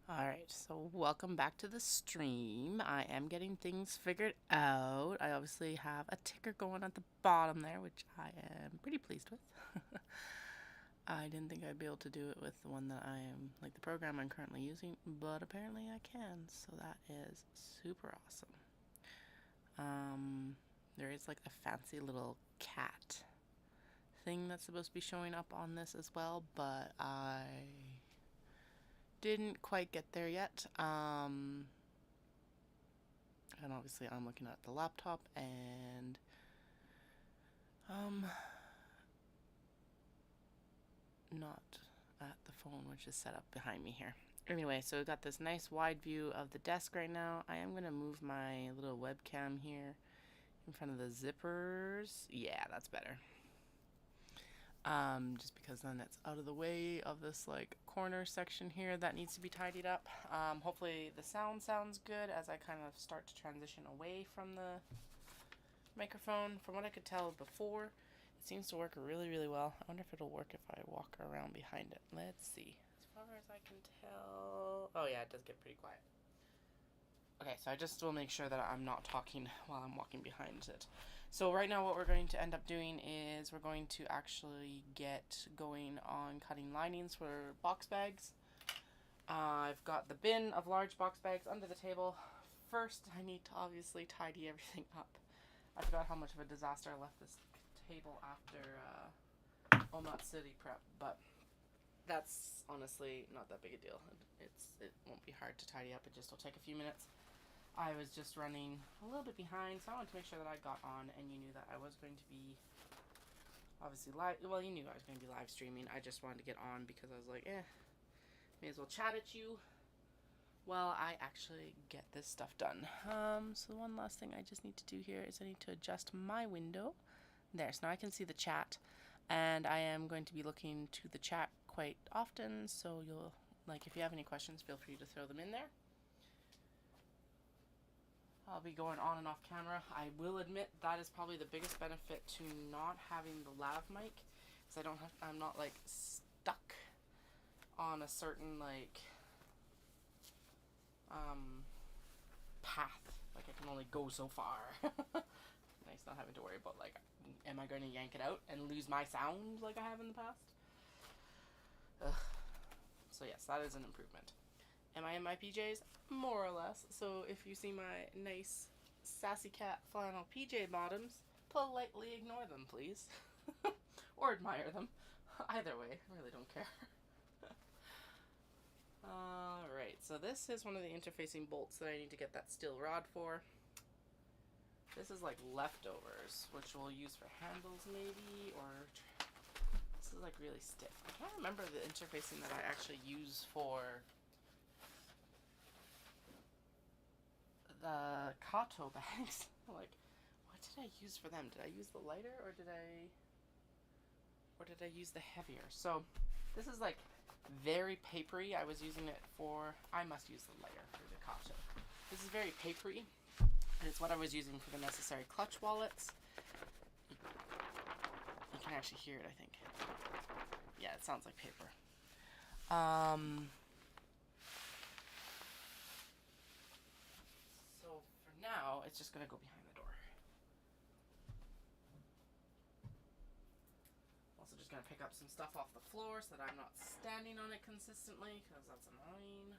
Alright, so welcome back to the stream. I am getting things figured out. I obviously have a ticker going at the bottom there, which I am pretty pleased with. I didn't think I'd be able to do it with the one that I am, like the program I'm currently using, but apparently I can, so that is super awesome. There is like a fancy little cat thing that's supposed to be showing up on this as well, but I didn't quite get there yet. And obviously I'm looking at the laptop and um not at the phone, which is set up behind me here. Anyway, so we've got this nice wide view of the desk right now. I am gonna move my little webcam here in front of the zippers. Yeah, that's better. Just because then it's out of the way of this like corner section here that needs to be tidied up. Hopefully the sound sounds good as I kind of start to transition away from the microphone. From what I could tell before, it seems to work really, really well. I wonder if it'll work if I walk around behind it. Let's see. As far as I can tell... Oh yeah, it does get pretty quiet. Okay, so I just will make sure that I'm not talking while I'm walking behind it. So right now what we're going to end up doing is we're going to actually get going on cutting linings for box bags. I've got the bin of large box bags under the table. First, I need to obviously tidy everything up. I forgot how much of a disaster I left this table after Knit City prep, but that's honestly not that big a deal. It won't be hard to tidy up. It just will take a few minutes. I was just running a little bit behind, so I wanted to make sure that I got on and you knew that I was going to be obviously live. Well, you knew I was going to be live streaming. I just wanted to get on because I was like, may as well chat at you while I actually get this stuff done. So the one last thing I just need to do here is I need to adjust my window. There, so now I can see the chat, and I am going to be looking to the chat quite often, so you'll, like, if you have any questions, feel free to throw them in there. I'll be going on and off camera. I will admit that is probably the biggest benefit to not having the lav mic, because I'm not like stuck on a certain like path. Like I can only go so far. Nice not having to worry about like, am I going to yank it out and lose my sound like I have in the past? Ugh. So yes, that is an improvement. Am I in my PJs? More or less. So if you see my nice sassy cat flannel PJ bottoms, politely ignore them, please. Or admire them. Either way, I really don't care. Alright, so this is one of the interfacing bolts that I need to get that steel rod for. This is like leftovers, which we'll use for handles maybe, or this is like really stiff. I can't remember the interfacing that I actually use for the Kato bags. Like, what did I use for them? Did I use the lighter or did I use the heavier? So this is like very papery. I was using it for, I must use the lighter for the Kato. This is very papery, and it's what I was using for the necessary clutch wallets. You can actually hear it, I think. Yeah, it sounds like paper. So for now, it's just gonna go behind the door. Also just gonna pick up some stuff off the floor so that I'm not standing on it consistently, because that's annoying.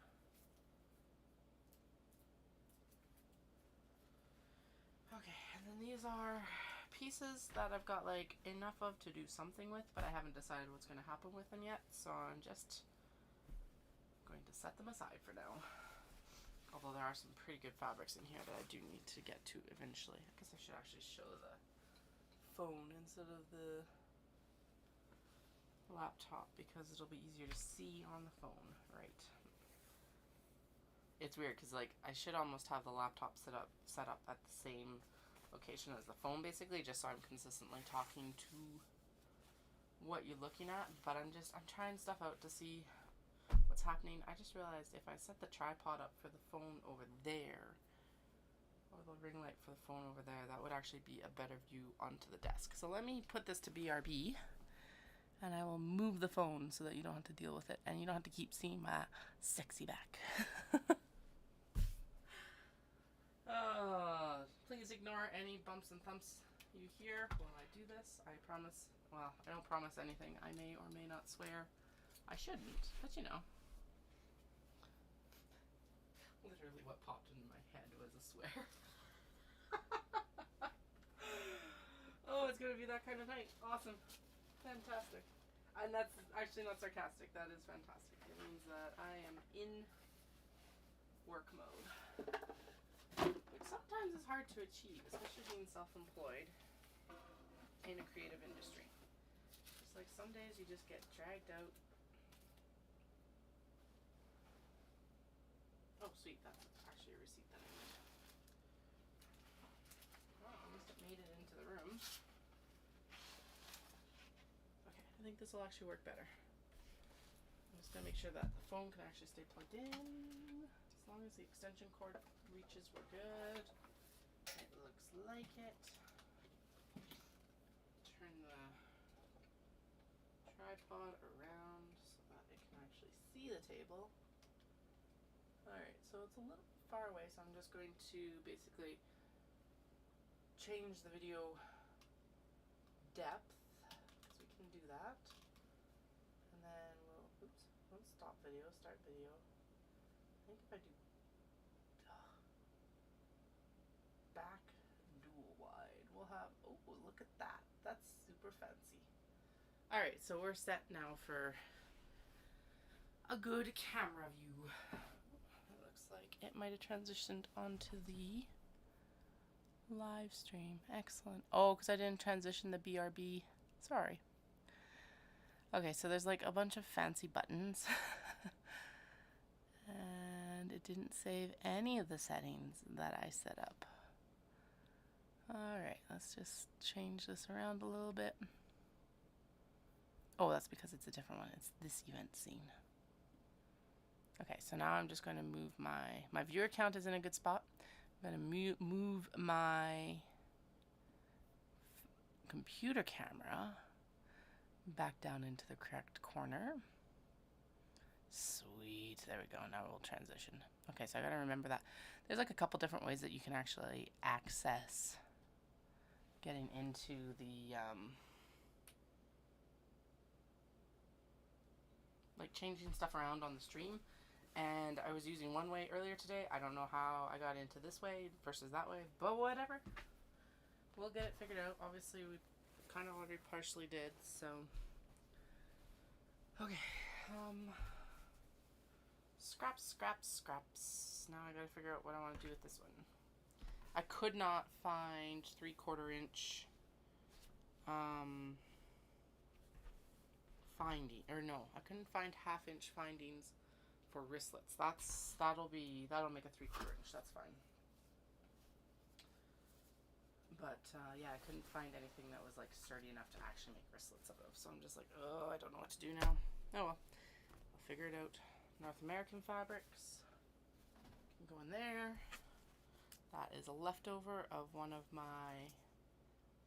Okay, and then these are pieces that I've got like enough of to do something with, but I haven't decided what's going to happen with them yet, so I'm just going to set them aside for now. Although there are some pretty good fabrics in here that I do need to get to eventually. I guess I should actually show the phone instead of the laptop because it'll be easier to see on the phone, right? It's weird because like I should almost have the laptop set up at the same location as the phone basically, just so I'm consistently talking to what you're looking at, but I'm trying stuff out to see what's happening. I just realized if I set the tripod up for the phone over there, or the ring light for the phone over there, that would actually be a better view onto the desk. So let me put this to BRB And I will move the phone so that you don't have to deal with it and you don't have to keep seeing my sexy back. Please ignore any bumps and thumps you hear while I do this. I promise, well, I don't promise anything. I may or may not swear. I shouldn't, but you know. Literally what popped into my head was a swear. Oh, it's gonna be that kind of night. Awesome. Fantastic. And that's actually not sarcastic. That is fantastic. It means that I am in work mode. Which sometimes is hard to achieve, especially being self-employed in a creative industry. It's like some days you just get dragged out. Oh, sweet. That's actually a receipt that I need. Well, at least it made it into the room. Okay, I think this will actually work better. I'm just going to make sure that the phone can actually stay plugged in. As long as the extension cord reaches, we're good. It looks like it. Turn the tripod around so that it can actually see the table. Alright, so it's a little far away, so I'm just going to basically change the video depth, because we can do that. And then we'll stop video, start video. I think if I do back dual wide, we'll have, oh, look at that. That's super fancy. Alright, so we're set now for a good camera view. It looks like it might have transitioned onto the live stream. Excellent. Oh, because I didn't transition the BRB. Sorry. Okay, so there's like a bunch of fancy buttons. And it didn't save any of the settings that I set up. Alright, let's just change this around a little bit. Oh, that's because it's a different one. It's this event scene. Okay, so now I'm just going to move my viewer count is in a good spot. I'm going to move my computer camera back down into the correct corner. Sweet. There we go. Now we'll transition. Okay, so I got to remember that. There's like a couple different ways that you can actually access getting into the like changing stuff around on the stream, and I was using one way earlier today. I don't know how I got into this way versus that way, but whatever, we'll get it figured out. Obviously we kind of already partially did, so okay. Scraps. Now I gotta figure out what I want to do with this one. I could not find 3/4 inch I couldn't find 1/2 inch findings for wristlets. That'll make a 3/4 inch. That's fine. But yeah, I couldn't find anything that was like sturdy enough to actually make wristlets out of. So I'm just like, oh, I don't know what to do now. Oh well, I'll figure it out. North American fabrics can go in there. That is a leftover of one of my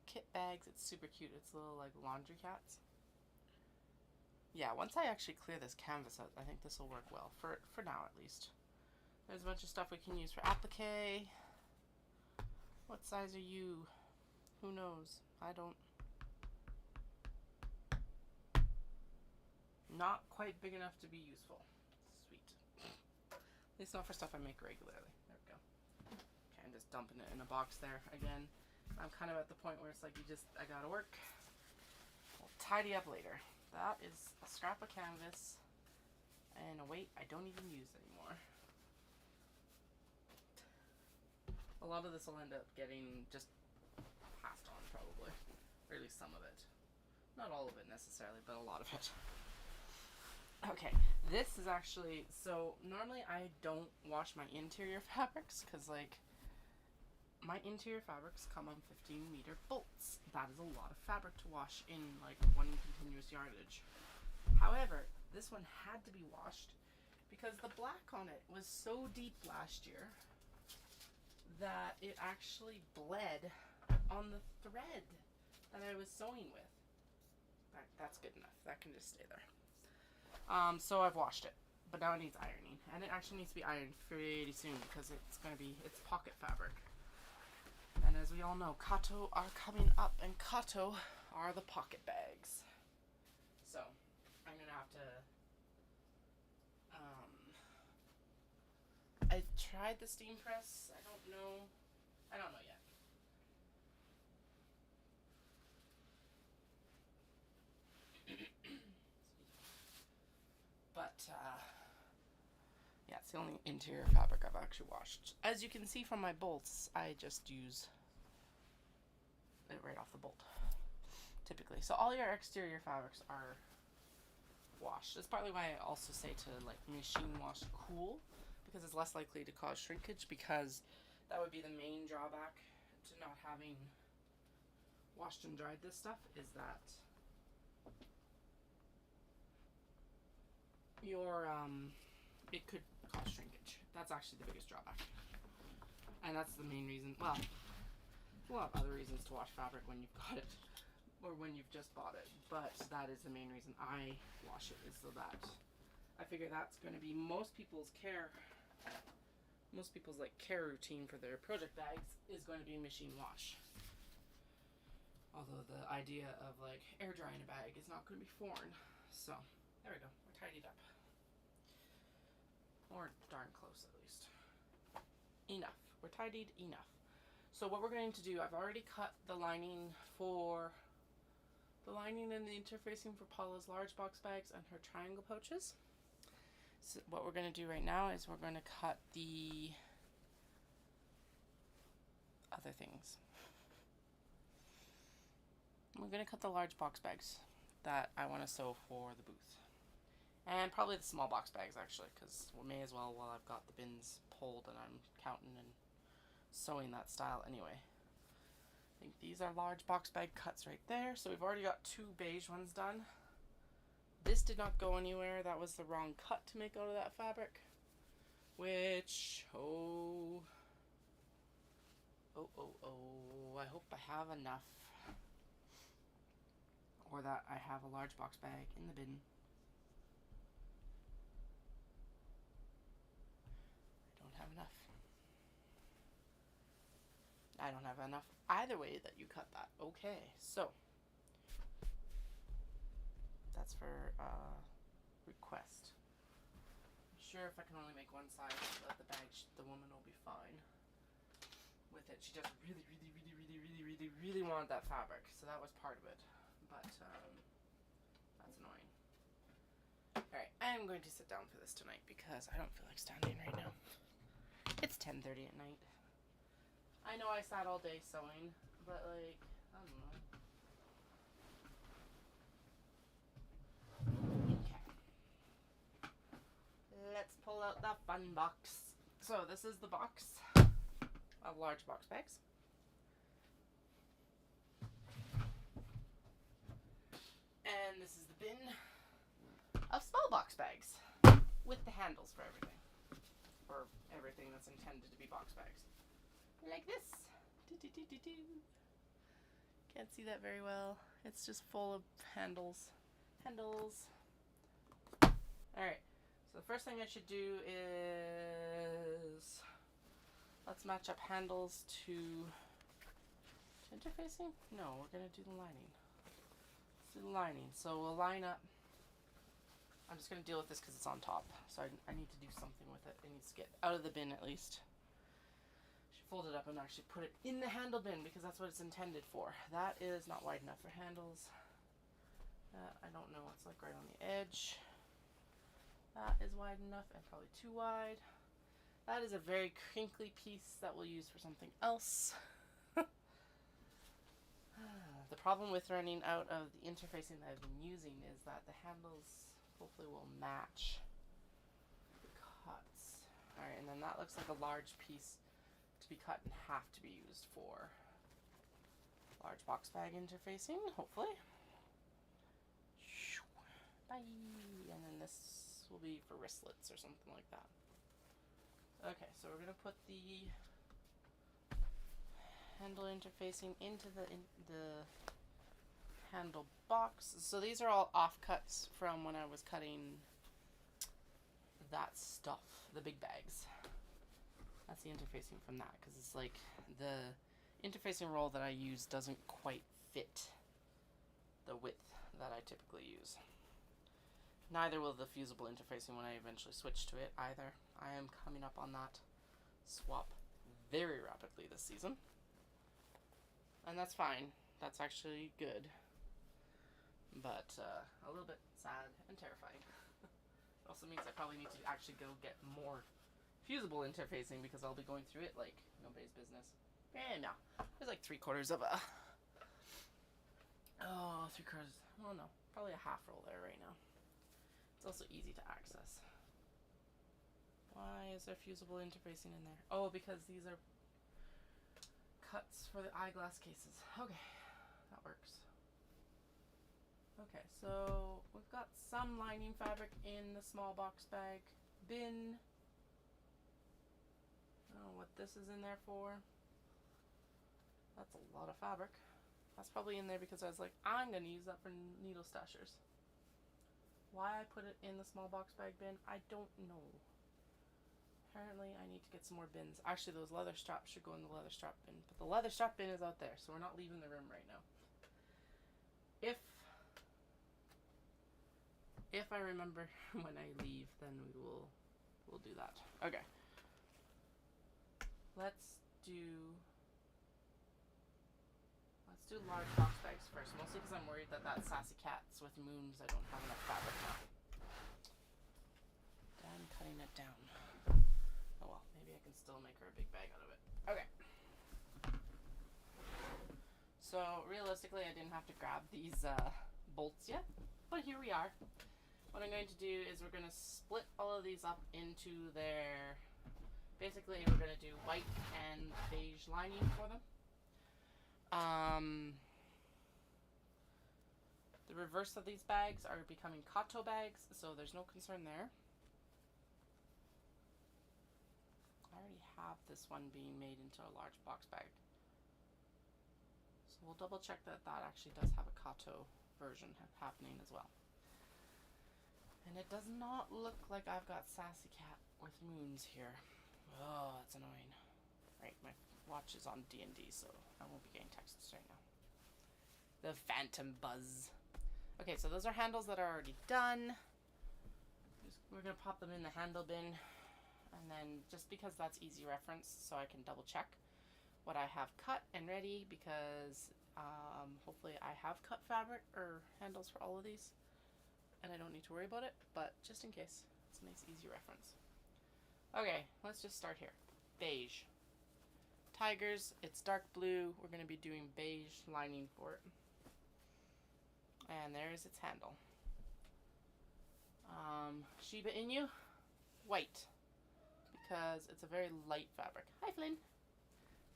kit bags. It's super cute. It's little like laundry cats. Yeah, once I actually clear this canvas out, I think this will work well, for now at least. There's a bunch of stuff we can use for applique. What size are you? Who knows? I don't. Not quite big enough to be useful. Sweet. At least not for stuff I make regularly. There we go. Okay, I'm just dumping it in a box there again. I'm kind of at the point where it's like I gotta work. I'll tidy up later. That is a scrap of canvas and a weight I don't even use anymore. A lot of this will end up getting just passed on probably, or at least some of it. Not all of it necessarily, but a lot of it. Okay, this is actually, so normally I don't wash my interior fabrics because like my interior fabrics come on 15-meter bolts. That is a lot of fabric to wash in like one continuous yardage. However, this one had to be washed because the black on it was so deep last year that it actually bled on the thread that I was sewing with. That's good enough. That can just stay there. So I've washed it, but now it needs ironing, and it actually needs to be ironed pretty soon because it's pocket fabric. And as we all know, Kato are coming up, and Kato are the pocket bags. So I'm gonna have to. I tried the steam press. I don't know yet. But yeah, it's the only interior fabric I've actually washed. As you can see from my bolts, I just use it right off the bolt, typically. So all your exterior fabrics are washed. That's partly why I also say to like machine wash cool, because it's less likely to cause shrinkage, because that would be the main drawback to not having washed and dried this stuff, is that your it could cause shrinkage. That's actually the biggest drawback, and that's the main reason. Well, a lot of other reasons to wash fabric when you've got it or when you've just bought it, but that is the main reason I wash it, is so that I figure that's going to be most people's like care routine for their project bags is going to be machine wash. Although the idea of like air drying a bag is not going to be foreign. So there we go, we're tidied up, or darn close at least. Enough, we're tidied enough. So what we're going to do, I've already cut the lining and the interfacing for Paula's large box bags and her triangle pouches. So what we're going to do right now is we're going to cut the other things. We're going to cut the large box bags that I want to sew for the booth. And probably the small box bags, actually, because we may as well while I've got the bins pulled and I'm counting and sewing that style anyway. I think these are large box bag cuts right there. So we've already got 2 beige ones done. This did not go anywhere. That was the wrong cut to make out of that fabric. Which, I hope I have enough. Or that I have a large box bag in the bin. I don't have enough either way that you cut that. Okay, so that's for request. I'm sure if I can only make one side of the bag, the woman will be fine with it. She just really wanted that fabric, so that was part of it. But that's annoying. Alright, I'm going to sit down for this tonight because I don't feel like standing right now. It's 10:30 at night. I know I sat all day sewing, but like, I don't know. Okay. Let's pull out the fun box. So this is the box of large box bags. And this is the bin of small box bags with the handles for everything. For everything that's intended to be box bags. Like this. Can't see that very well. It's just full of handles. Alright, so the first thing I should do is let's match up handles to interfacing? No, we're gonna do the lining. Let's do the lining. So we'll line up. I'm just gonna deal with this because it's on top. So I need to do something with it. It needs to get out of the bin at least. Fold it up and actually put it in the handle bin because that's what it's intended for. That is not wide enough for handles. I don't know, it's like right on the edge. That is wide enough and probably too wide. That is a very crinkly piece that we'll use for something else. The problem with running out of the interfacing that I've been using is that the handles hopefully will match the cuts. Alright, and then that looks like a large piece to be cut in half to be used for large box bag interfacing, hopefully. Bye. And then this will be for wristlets or something like that. Okay, so we're gonna put the handle interfacing into the handle box. So these are all offcuts from when I was cutting that stuff, the big bags. That's the interfacing from that, because it's like the interfacing roll that I use doesn't quite fit the width that I typically use. Neither will the fusible interfacing when I eventually switch to it either. I am coming up on that swap very rapidly this season. And that's fine. That's actually good. But a little bit sad and terrifying. It also means I probably need to actually go get more fusible interfacing because I'll be going through it like nobody's business. And no, there's like 3/4 of a... Oh, 3/4. Well, no, probably a half roll there right now. It's also easy to access. Why is there fusible interfacing in there? Oh, because these are cuts for the eyeglass cases. Okay, that works. Okay, so we've got some lining fabric in the small box bag bin. I don't know what this is in there for. That's a lot of fabric. That's probably in there because I was like, I'm going to use that for needle stashers. Why I put it in the small box bag bin, I don't know. Apparently I need to get some more bins. Actually, those leather straps should go in the leather strap bin, but the leather strap bin is out there, so we're not leaving the room right now. If I remember when I leave, then we'll do that. Okay. Let's do large box bags first, mostly because I'm worried that sassy cats with moons, I don't have enough fabric now. I'm cutting it down. Oh well, maybe I can still make her a big bag out of it. Okay. So realistically, I didn't have to grab these bolts yet, but here we are. What I'm going to do is we're going to split all of these up into their... Basically, we're going to do white and beige lining for them. The reverse of these bags are becoming kato bags, so there's no concern there. I already have this one being made into a large box bag. So we'll double check that that actually does have a kato version happening as well. And it does not look like I've got Sassy Cat with moons here. Oh, that's annoying. Right, my watch is on D&D, so I won't be getting texts right now. The phantom buzz. Okay, so those are handles that are already done. We're going to pop them in the handle bin. And then, just because that's easy reference, so I can double check what I have cut and ready, because hopefully I have cut fabric or handles for all of these. And I don't need to worry about it, but just in case, it's a nice easy reference. Okay, let's just start here. Beige. Tigers, it's dark blue. We're going to be doing beige lining for it. And there's its handle. Shiba Inu, white, because it's a very light fabric. Hi, Flynn.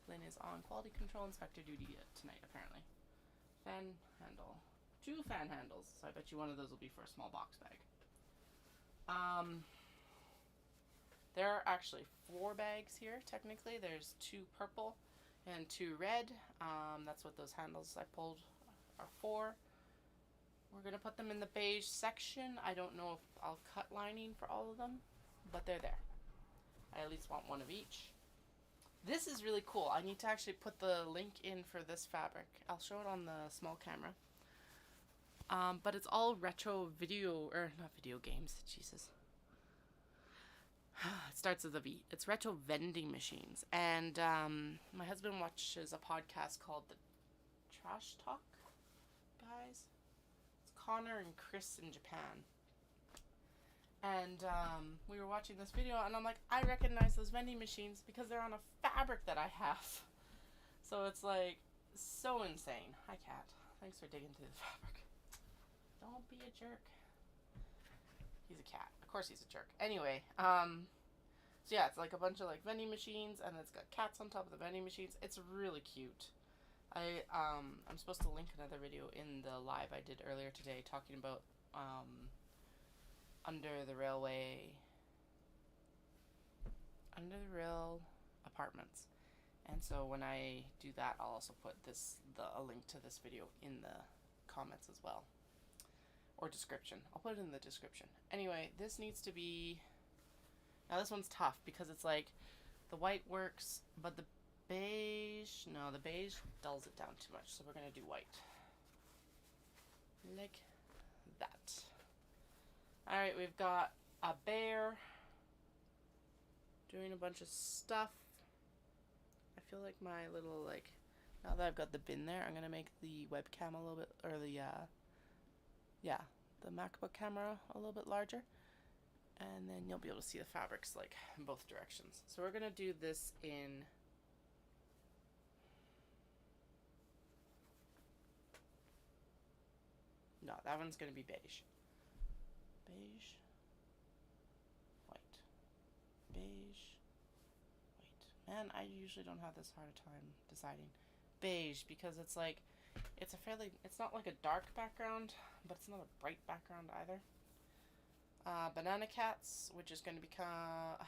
Flynn is on quality control inspector duty tonight, apparently. Fan handle. 2 fan handles, so I bet you one of those will be for a small box bag. There are actually 4 bags here, technically. There's 2 purple and 2 red. That's what those handles I pulled are for. We're going to put them in the beige section. I don't know if I'll cut lining for all of them, but they're there. I at least want one of each. This is really cool. I need to actually put the link in for this fabric. I'll show it on the small camera. But it's all retro video, or not video games, Jesus. It starts with a V. It's retro vending machines. And my husband watches a podcast called the Trash Talk Guys. It's Connor and Chris in Japan. And we were watching this video, and I'm like, I recognize those vending machines because they're on a fabric that I have. So it's like, so insane. Hi, cat. Thanks for digging through the fabric. Don't be a jerk. He's a cat. Of course he's a jerk. Anyway, so yeah, it's like a bunch of like vending machines, and it's got cats on top of the vending machines. It's really cute. I'm supposed to link another video in the live I did earlier today talking about under the rail apartments. And so when I do that, I'll also put a link to this video in the comments as well. Or description. I'll put it in the description. Anyway, this needs to be... Now this one's tough because it's like the white works, but the beige... No, the beige dulls it down too much, so we're going to do white. Like that. Alright, we've got a bear doing a bunch of stuff. I feel like my little, like, now that I've got the bin there, I'm going to make the webcam a little bit, or the, the MacBook camera a little bit larger. And then you'll be able to see the fabrics, like, in both directions. So we're going to do this in... No, that one's going to be beige. Beige. White. Beige. White. Man, I usually don't have this hard a time deciding. Beige, because it's like, it's a fairly, it's not like a dark background, but it's not a bright background either. Banana Cats, which is going to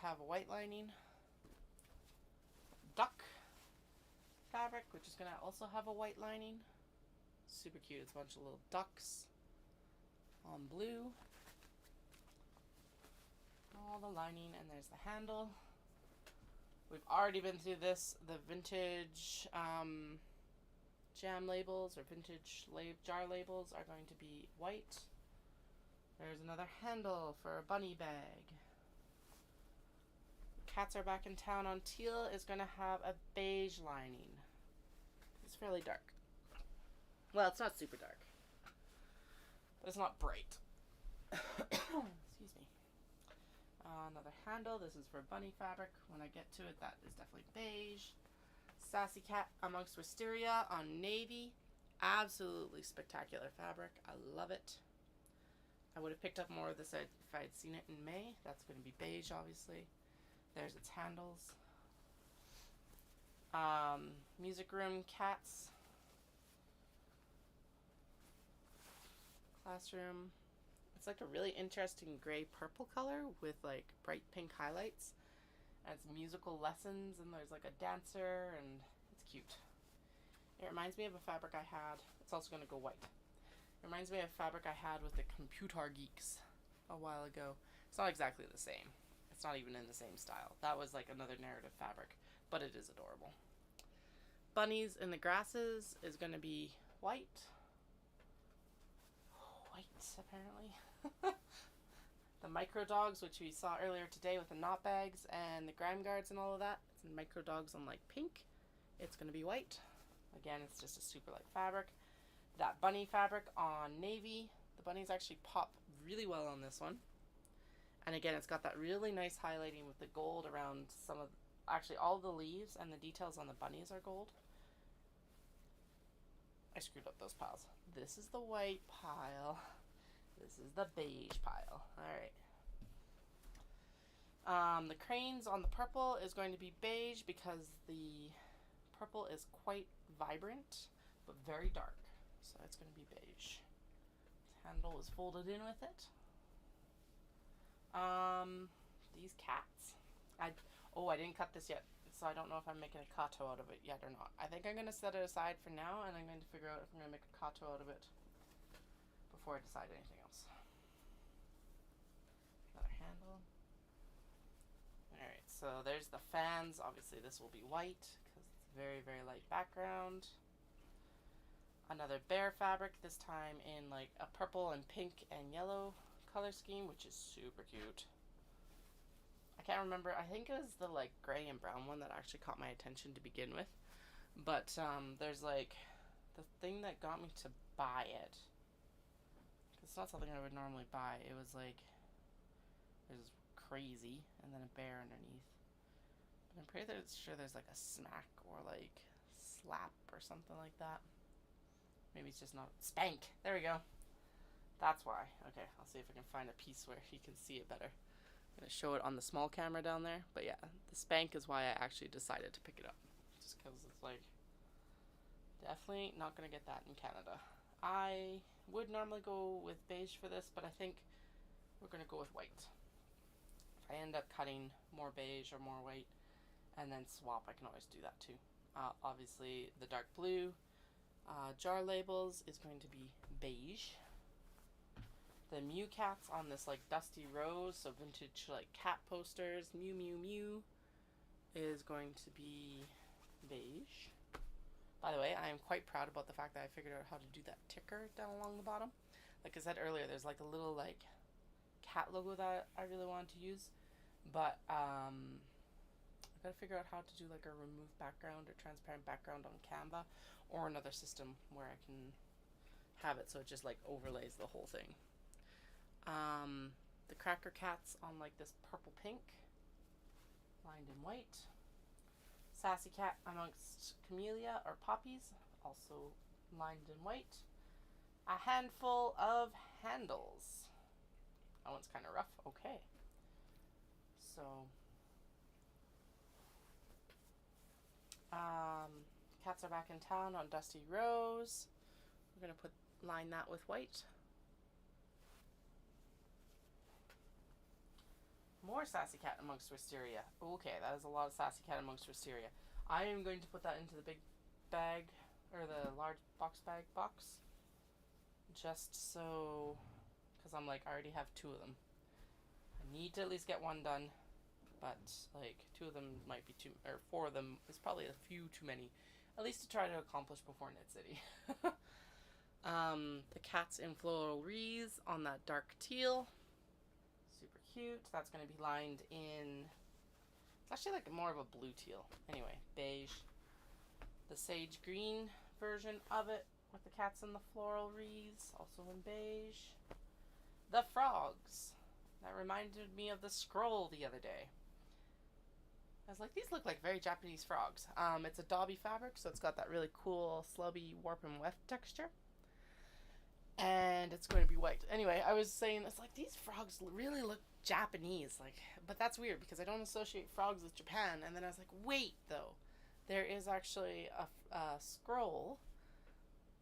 have a white lining. Duck fabric, which is going to also have a white lining. Super cute. It's a bunch of little ducks on blue. All the lining, and there's the handle. We've already been through this. The vintage jam labels or vintage jar labels are going to be white. There's another handle for a bunny bag. Cats Are Back in Town on teal is going to have a beige lining. It's fairly dark. Well, it's not super dark, but it's not bright. Excuse me. Another handle. This is for bunny fabric. When I get to it, that is definitely beige. Sassy Cat Amongst Wisteria on navy. Absolutely spectacular fabric. I love it. I would have picked up more of this if I had seen it in May. That's going to be beige, obviously. There's its handles. Music Room Cats. Classroom. It's like a really interesting gray purple color with like bright pink highlights. And it's musical lessons, and there's like a dancer, and it's cute. It reminds me of a fabric I had. It's also going to go white. It reminds me of a fabric I had with the Computer Geeks a while ago. It's not exactly the same. It's not even in the same style. That was like another narrative fabric, but it is adorable. Bunnies in the Grasses is going to be white. White, apparently. The Micro Dogs, which we saw earlier today with the knot bags and the grime guards and all of that. It's Micro Dogs on like pink. It's going to be white. Again, it's just a super light fabric. That bunny fabric on navy. The bunnies actually pop really well on this one. And again, it's got that really nice highlighting with the gold around some of, actually all the leaves, and the details on the bunnies are gold. I screwed up those piles. This is the white pile. This is the beige pile. Alright. The cranes on the purple is going to be beige because the purple is quite vibrant, but very dark. So it's going to be beige. The handle is folded in with it. These cats. I didn't cut this yet, so I don't know if I'm making a kato out of it yet or not. I think I'm going to set it aside for now, and I'm going to figure out if I'm going to make a kato out of it before I decide anything else. Another handle. Alright, so there's the fans. Obviously this will be white because it's a very, very light background. Another bear fabric, this time in like a purple and pink and yellow color scheme, which is super cute. I can't remember, I think it was the like gray and brown one that actually caught my attention to begin with. But there's like the thing that got me to buy it. It's not something I would normally buy. It was like, there's crazy and then a bear underneath. But I'm pretty sure there's like a smack or like slap or something like that. Maybe it's just not spank. There we go. That's why. Okay, I'll see if I can find a piece where you can see it better. I'm going to show it on the small camera down there. But yeah, the spank is why I actually decided to pick it up. Just because it's like, definitely not going to get that in Canada. I would normally go with beige for this, but I think we're going to go with white. If I end up cutting more beige or more white and then swap, I can always do that too. Obviously, the dark blue jar labels is going to be beige. The Mew cats on this like dusty rose, so vintage like cat posters. Mew Mew Mew is going to be beige. By the way, I am quite proud about the fact that I figured out how to do that ticker down along the bottom. Like I said earlier, there's like a little like cat logo that I really wanted to use, but I gotta figure out how to do like a remove background or transparent background on Canva, or another system where I can have it so it just like overlays the whole thing. The Cracker Cats on like this purple pink, lined in white. Sassy Cat amongst camellia or poppies, also lined in white. A handful of handles. That one's kind of rough. Okay. So, cats are back in town on Dusty Rose. We're gonna line that with white. More Sassy Cat amongst wisteria. Okay, that is a lot of Sassy Cat amongst wisteria. I am going to put that into the big bag, or the large box bag box. Just so, because I'm like, I already have 2 of them. I need to at least get 1 done, but like 2 of them might be too, or 4 of them is probably a few too many. At least to try to accomplish before Knit City. The cats in floral wreaths on that dark teal. Super cute. That's going to be lined in, it's actually like more of a blue teal. Anyway, beige. The sage green version of it with the cats in the floral wreaths, also in beige. The frogs. That reminded me of the scroll the other day. I was like, these look like very Japanese frogs. It's a Dobby fabric, so it's got that really cool slubby warp and weft texture. And it's going to be white. Anyway, I was saying, it's like, these frogs really look Japanese. Like, but that's weird because I don't associate frogs with Japan. And then I was like, wait, though. There is actually a scroll.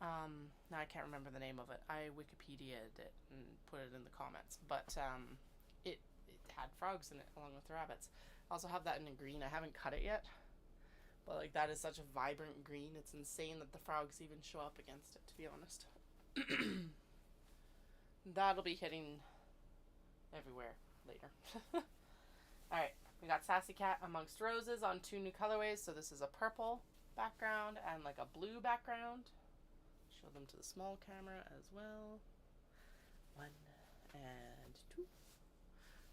Now I can't remember the name of it. I Wikipedia'd it and put it in the comments. But it had frogs in it along with the rabbits. I also have that in a green. I haven't cut it yet. But like, that is such a vibrant green. It's insane that the frogs even show up against it, to be honest. That'll be hitting everywhere later. Alright, we got Sassy Cat amongst roses on 2 new colorways. So this is a purple background and like a blue background. Show them to the small camera as well. 1 and 2.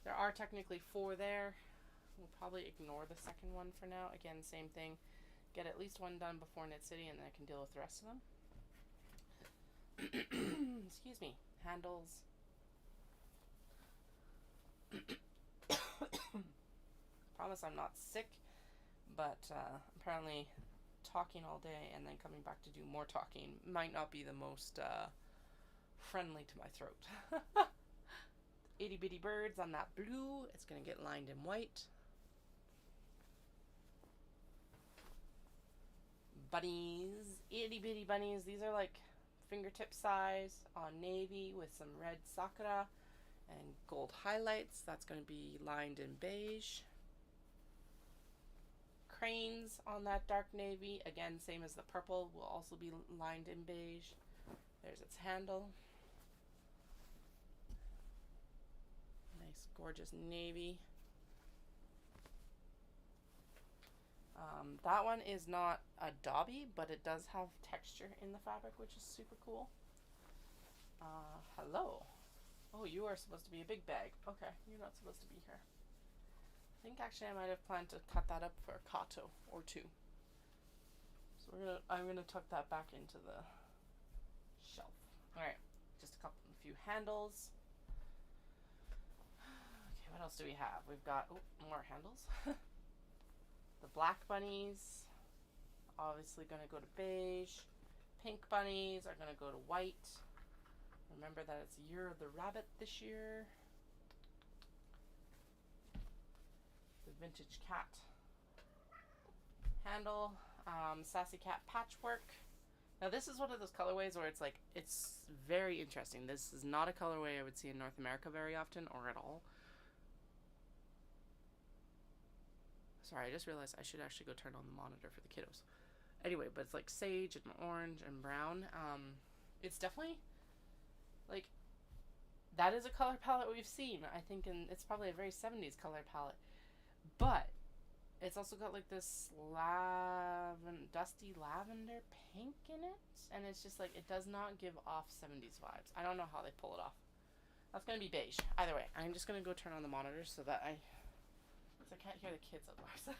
There are technically 4 there. We'll probably ignore the second one for now. Again, same thing. Get at least 1 done before Knit City and then I can deal with the rest of them. Excuse me. Handles. Promise I'm not sick, but apparently talking all day and then coming back to do more talking might not be the most friendly to my throat. Itty bitty birds on that blue. It's going to get lined in white. Bunnies. Itty bitty bunnies. These are like fingertip size on navy with some red sakura and gold highlights. That's going to be lined in beige. Cranes on that dark navy, again same as the purple, will also be lined in beige. There's its handle. Nice gorgeous navy. That one is not a Dobby, but it does have texture in the fabric, which is super cool. Hello. Oh, you are supposed to be a big bag. Okay, you're not supposed to be here. I think actually I might have planned to cut that up for a kato or 2. So I'm gonna tuck that back into the shelf. Alright, just a few handles. Okay, what else do we have? We've got more handles. The black bunnies, obviously gonna go to beige. Pink bunnies are gonna go to white. Remember that it's Year of the Rabbit this year. The vintage cat handle. Sassy Cat patchwork. Now this is one of those colorways where it's like, it's very interesting. This is not a colorway I would see in North America very often or at all. Sorry, I just realized I should actually go turn on the monitor for the kiddos. Anyway, but it's like sage and orange and brown. It's definitely Like, that is a color palette we've seen. I think it's probably a very 70s color palette. But it's also got like this dusty lavender pink in it. And it's just like, it does not give off 70s vibes. I don't know how they pull it off. That's going to be beige. Either way, I'm just going to go turn on the monitor so that I can't hear the kids otherwise.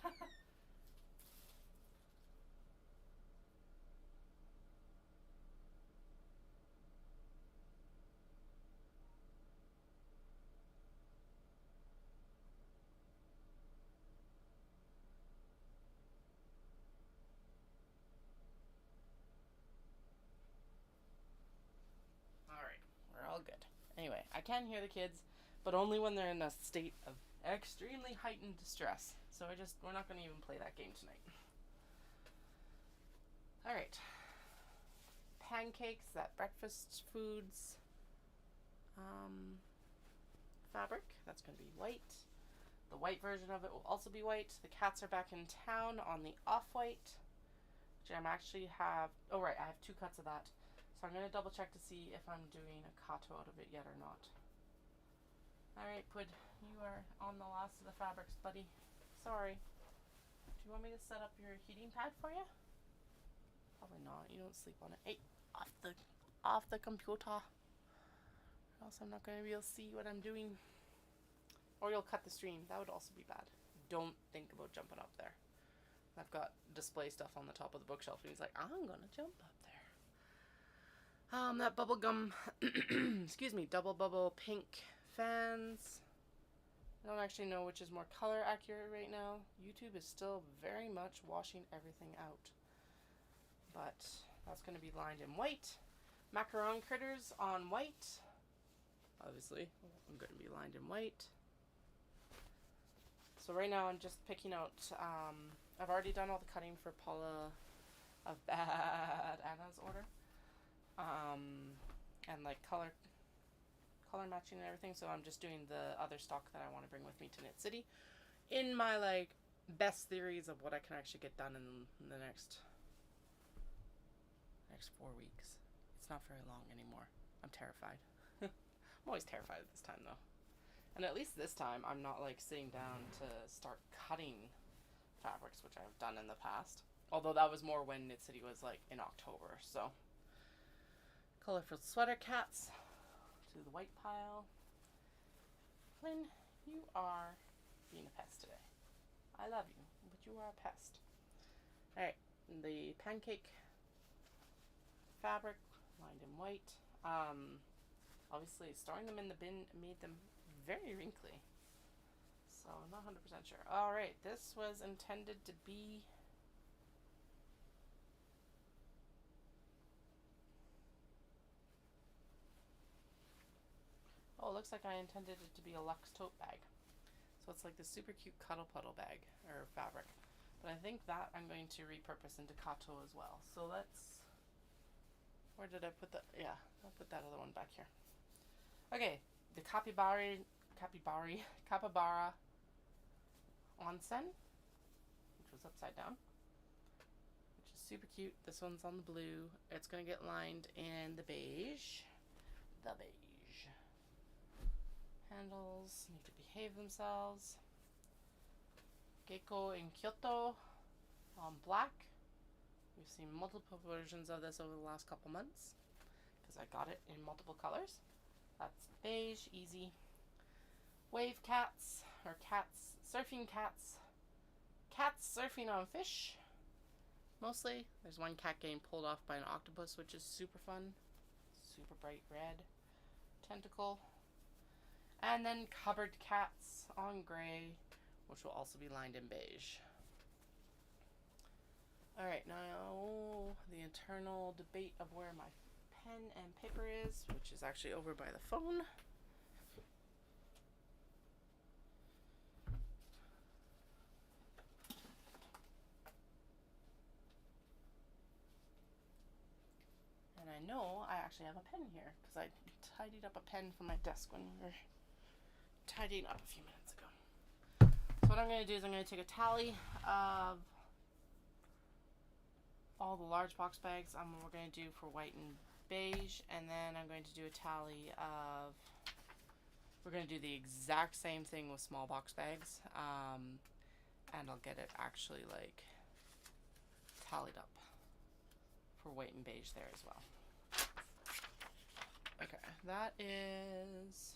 Alright, we're all good. Anyway, I can hear the kids, but only when they're in a state of extremely heightened distress. So we're not going to even play that game tonight. Alright. Pancakes, that breakfast foods fabric. That's going to be white. The white version of it will also be white. The cats are back in town on the off-white, which I actually have... Oh, right, I have 2 cuts of that. So I'm going to double check to see if I'm doing a kato out of it yet or not. Alright, Pud, you are on the last of the fabrics, buddy. Sorry. Do you want me to set up your heating pad for you? Probably not. You don't sleep on it. Hey, off the computer. Or else I'm not going to be able to see what I'm doing. Or you'll cut the stream. That would also be bad. Don't think about jumping up there. I've got display stuff on the top of the bookshelf, and he's like, I'm going to jump up there. That bubblegum, excuse me, double bubble pink fans. I don't actually know which is more color accurate right now. YouTube is still very much washing everything out. But that's going to be lined in white. Macaron critters on white. Obviously, I'm going to be lined in white. So right now I'm just picking out, I've already done all the cutting for Paula of Bad Anna's order. And like color matching and everything. So I'm just doing the other stock that I want to bring with me to Knit City in my like best theories of what I can actually get done in the next 4 weeks. It's not very long anymore. I'm terrified. I'm always terrified at this time though. And at least this time I'm not like sitting down to start cutting fabrics, which I've done in the past. Although that was more when Knit City was like in October. So colorful sweater cats to the white pile. Flynn, you are being a pest today. I love you, but you are a pest. Alright, the pancake fabric lined in white. Obviously storing them in the bin made them very wrinkly, so I'm not 100% sure. Alright, this was intended to be it looks like I intended it to be a luxe tote bag. So it's like this super cute cuddle puddle bag or fabric. But I think that I'm going to repurpose into kato as well. So let's, where did I put the, yeah, I'll put that other one back here. Okay, the capybara onsen, which was upside down, which is super cute. This one's on the blue. It's gonna get lined in the beige. The beige. Handles need to behave themselves. Gecko in Kyoto on black. We've seen multiple versions of this over the last couple months because I got it in multiple colors. That's beige, easy. Wave cats, or cats, surfing cats. Cats surfing on fish. Mostly. There's one cat getting pulled off by an octopus, which is super fun. Super bright red tentacle. And then cupboard cats on gray, which will also be lined in beige. Alright, now the internal debate of where my pen and paper is, which is actually over by the phone. And I know I actually have a pen here because I tidied up a pen from my desk when we were tidying up a few minutes ago. So what I'm going to do is I'm going to take a tally of all the large box bags we're going to do for white and beige, and then I'm going to do a tally of, we're going to do the exact same thing with small box bags, and I'll get it actually like tallied up for white and beige there as well. Okay, that is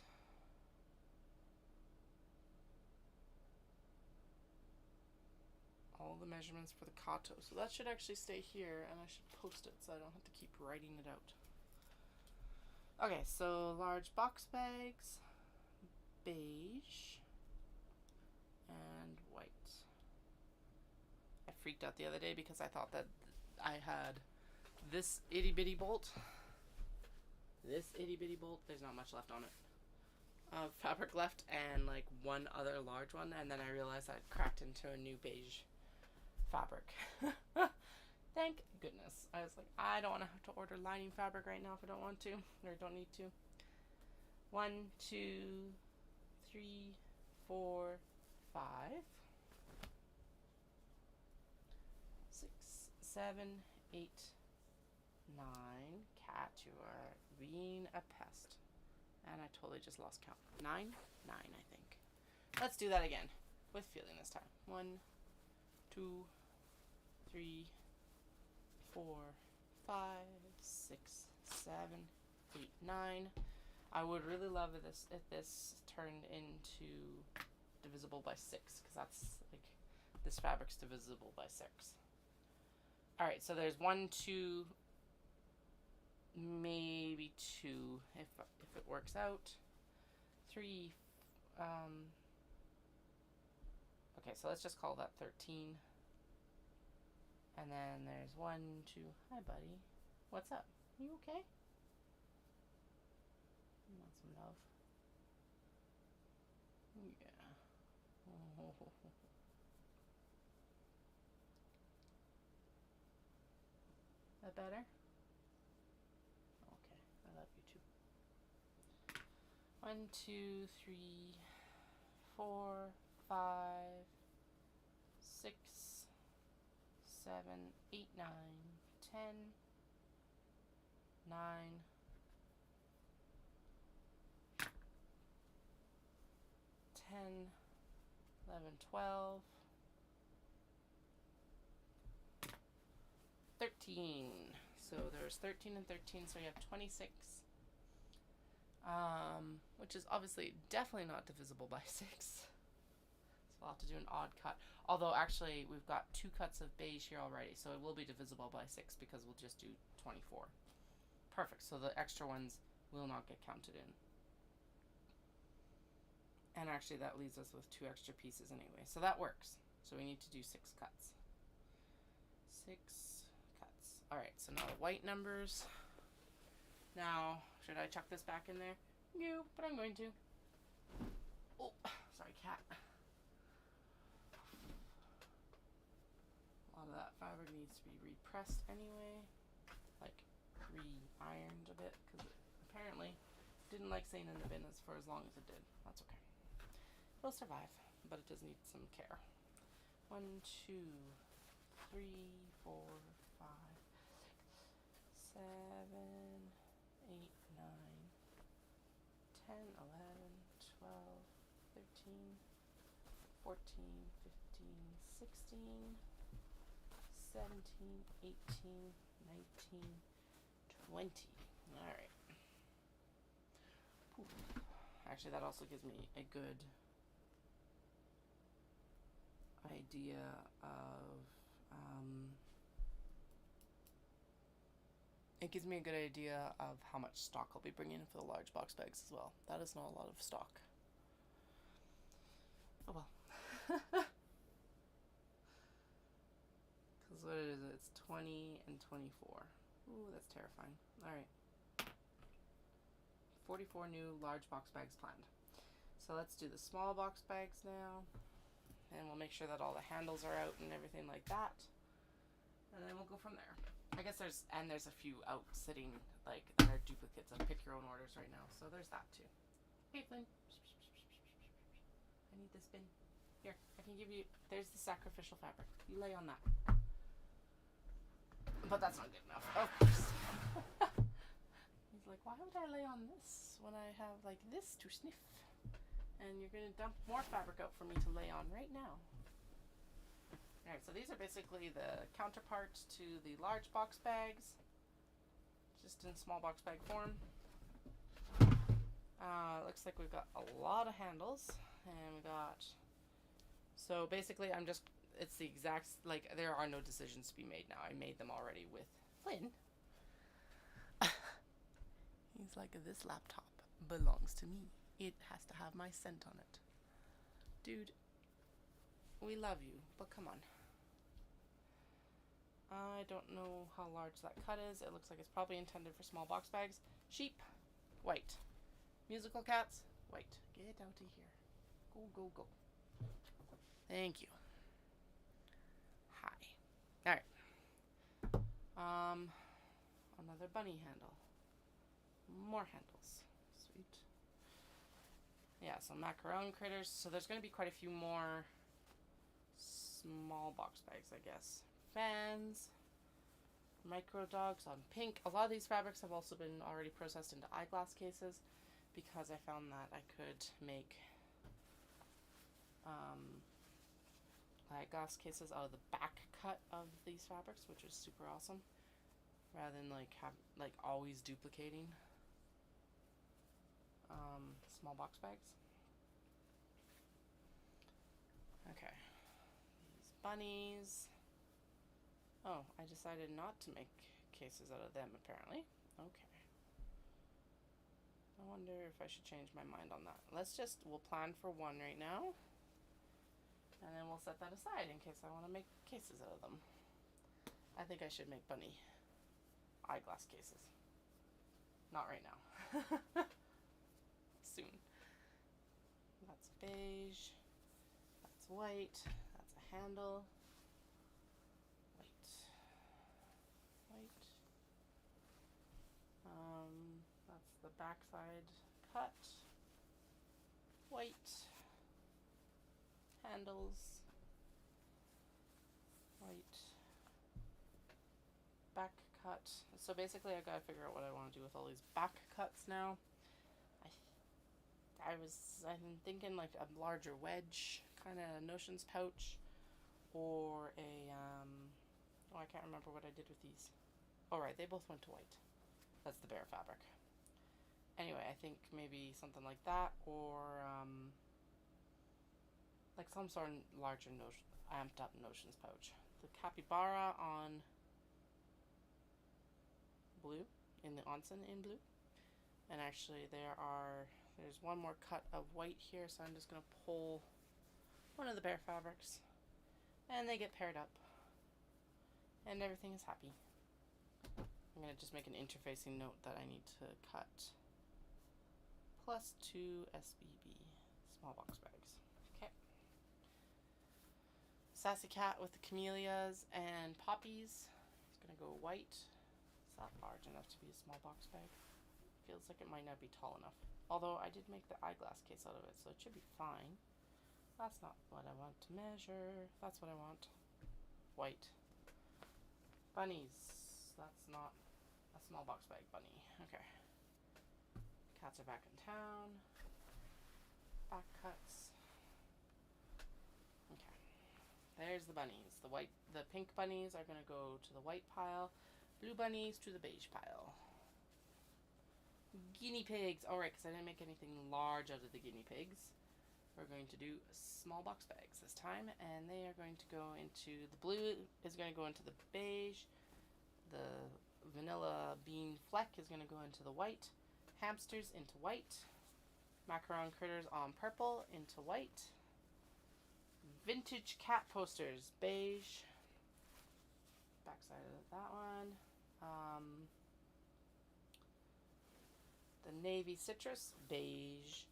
all the measurements for the Kato. So that should actually stay here, and I should post it so I don't have to keep writing it out. Okay, so large box bags, beige, and white. I freaked out the other day because I thought that I had this itty bitty bolt. There's not much left on it. Fabric left, and like one other large one, and then I realized I'd cracked into a new beige fabric. Thank goodness. I was like, I don't want to have to order lining fabric right now if I don't want to, or don't need to. 1, 2, 3, 4, 5, 6, 7, 8, 9. Cat, you are being a pest. And I totally just lost count. 9, I think. Let's do that again with feeling this time. 1, 2, 3, 4, 5, 6, 7, 8, 9. I would really love if this turned into divisible by 6, because that's like, this fabric's divisible by 6. All right, so there's 1, 2, maybe 2 if it works out. 3. Okay, so let's just call that 13. And then there's 1, 2. Hi, buddy. What's up? You okay? You want some love? Yeah. Oh. That better? Okay, I love you too. 1, 2, 3, 4, 5, 6, 7, 8, 9, 10, 9, 10, 11, 12, 13. So there's 13 and 13, so you have 26. Which is obviously definitely not divisible by 6. So I'll have to do an odd cut. Although actually we've got 2 cuts of beige here already, so it will be divisible by 6 because we'll just do 24. Perfect, so the extra ones will not get counted in. And actually that leaves us with 2 extra pieces anyway, so that works. So we need to do 6 cuts. 6 cuts. Alright, so now the white numbers. Now, should I chuck this back in there? No, but I'm going to. Oh, sorry, cat. A lot of that fabric needs to be repressed anyway. Like, re-ironed a bit, because it apparently didn't like staying in the bin for as long as it did. That's okay. It'll survive, but it does need some care. 1, 2, 3, 4, 5, 6, 7, 8, 9, 10, 11, 12, 13, 14, 15, 16, 17, 18, 19, 20. Alright. Actually, that also gives me a good idea of it gives me a good idea of how much stock I'll be bringing in for the large box bags as well. That is not a lot of stock. Oh well. Because what is it? It's 20 and 24. Ooh, that's terrifying. Alright. 44 new large box bags planned. So let's do the small box bags now. And we'll make sure that all the handles are out and everything like that. And then we'll go from there. I guess there's a few out sitting, like, that are duplicates of pick your own orders right now. So there's that too. Hey, Flynn. I need this bin. Here, I can give you, there's the sacrificial fabric. You lay on that. But that's not good enough, of course. Why would I lay on this when I have like this to sniff? And you're going to dump more fabric out for me to lay on right now. Alright, so these are basically the counterparts to the large box bags, just in small box bag form. Looks like we've got a lot of handles, and we got, so basically it's the exact, like, there are no decisions to be made now. I made them already with Flynn. He's like, this laptop belongs to me. It has to have my scent on it. Dude, we love you, but come on. I don't know how large that cut is. It looks like it's probably intended for small box bags. Sheep, white. Musical cats, white. Get out of here. Go, go, go. Thank you. Hi. Alright. Another bunny handle. More handles. Sweet. Yeah, some macaron critters. So there's going to be quite a few more small box bags, I guess. Fans. Micro dogs on pink. A lot of these fabrics have also been already processed into eyeglass cases, because I found that I could make eyeglass cases out of the back cut of these fabrics, which is super awesome, rather than like always duplicating small box bags. Okay, these bunnies. Oh, I decided not to make cases out of them, apparently. Okay. I wonder if I should change my mind on that. We'll plan for one right now. And then we'll set that aside in case I want to make cases out of them. I think I should make bunny eyeglass cases. Not right now. Soon. That's beige. That's white. That's a handle. White. That's the backside cut. White. Handles. White. Back cut. So basically I gotta figure out what I want to do with all these back cuts now. I'm thinking like a larger wedge kind of notions pouch, or a oh, I can't remember what I did with these. Oh right, they both went to white. That's the bare fabric. Anyway, I think maybe something like that, or like some sort of larger amped up notions pouch. The capybara on blue, in the onsen in blue. And actually there's one more cut of white here, so I'm just going to pull one of the bare fabrics, and they get paired up, and everything is happy. I'm going to just make an interfacing note that I need to cut +2 SBB small box bags. Okay. Sassy cat with the camellias and poppies. It's going to go white. It's not large enough to be a small box bag. Feels like it might not be tall enough. Although I did make the eyeglass case out of it, so it should be fine. That's not what I want to measure. That's what I want. White. Bunnies. That's not a small box bag bunny. Okay. Cats are back in town. Back cuts. Okay. There's the bunnies. The pink bunnies are going to go to the white pile. Blue bunnies to the beige pile. Guinea pigs. Alright, because I didn't make anything large out of the guinea pigs. We're going to do small box bags this time, and they are going to go into the blue is going to go into the beige. The vanilla bean fleck is going to go into the white. Hamsters into white. Macaron critters on purple into white. Vintage cat posters, beige. Backside of that one. The navy citrus, beige.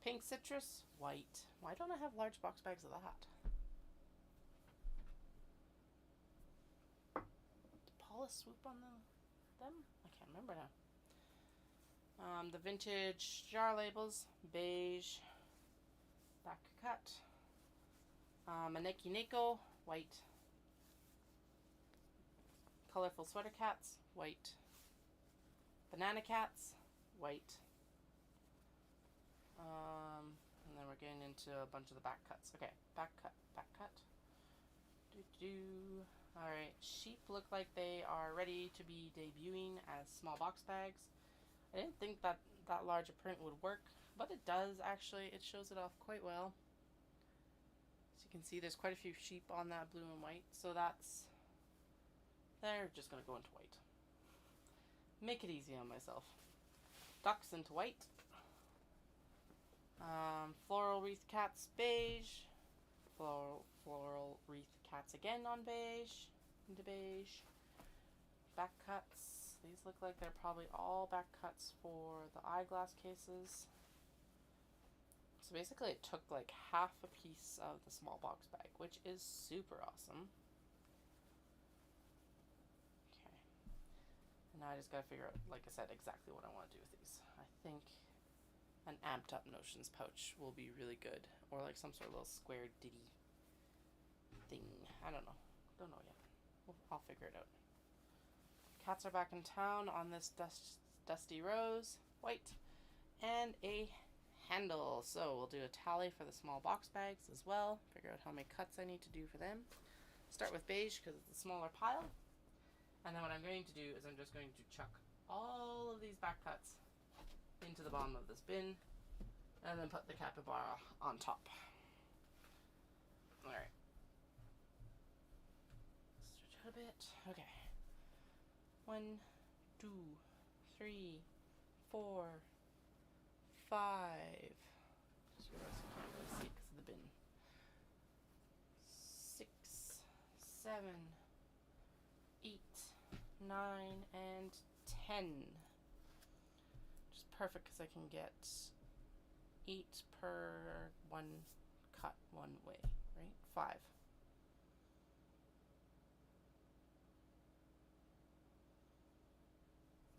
Pink citrus, white. Why don't I have large box bags of that? Did Paula swoop on them? I can't remember now. The vintage jar labels, beige. Back cut. Maneki Neko, white. Colorful sweater cats, white. Banana cats, white. And then we're getting into a bunch of the back cuts. Okay, back cut. Alright, sheep look like they are ready to be debuting as small box bags. I didn't think that that large a print would work, but it does actually. It shows it off quite well. As you can see, there's quite a few sheep on that blue and white, so they're just gonna go into white. Make it easy on myself. Ducks into white. Floral wreath cats beige. Floral wreath cats again on beige. Into beige. Back cuts. These look like they're probably all back cuts for the eyeglass cases. So basically it took like half a piece of the small box bag, which is super awesome. Okay. And now I just gotta figure out, like I said, exactly what I want to do with these. I think an amped up notions pouch will be really good. Or like some sort of little square ditty thing. I don't know. Don't know yet. I'll figure it out. Cats are back in town on this dusty rose, white, and a handle. So we'll do a tally for the small box bags as well. Figure out how many cuts I need to do for them. Start with beige because it's a smaller pile. And then what I'm going to do is I'm just going to chuck all of these back cuts into the bottom of this bin and then put the capybara on top. Alright. Stretch out a bit. Okay. 1, 2, 3, 4, 5. Just realize you can't really see it because of the bin. 6, 7, 8, 9, and 10. Which is perfect because I can get 8 per one cut one way, right? 5.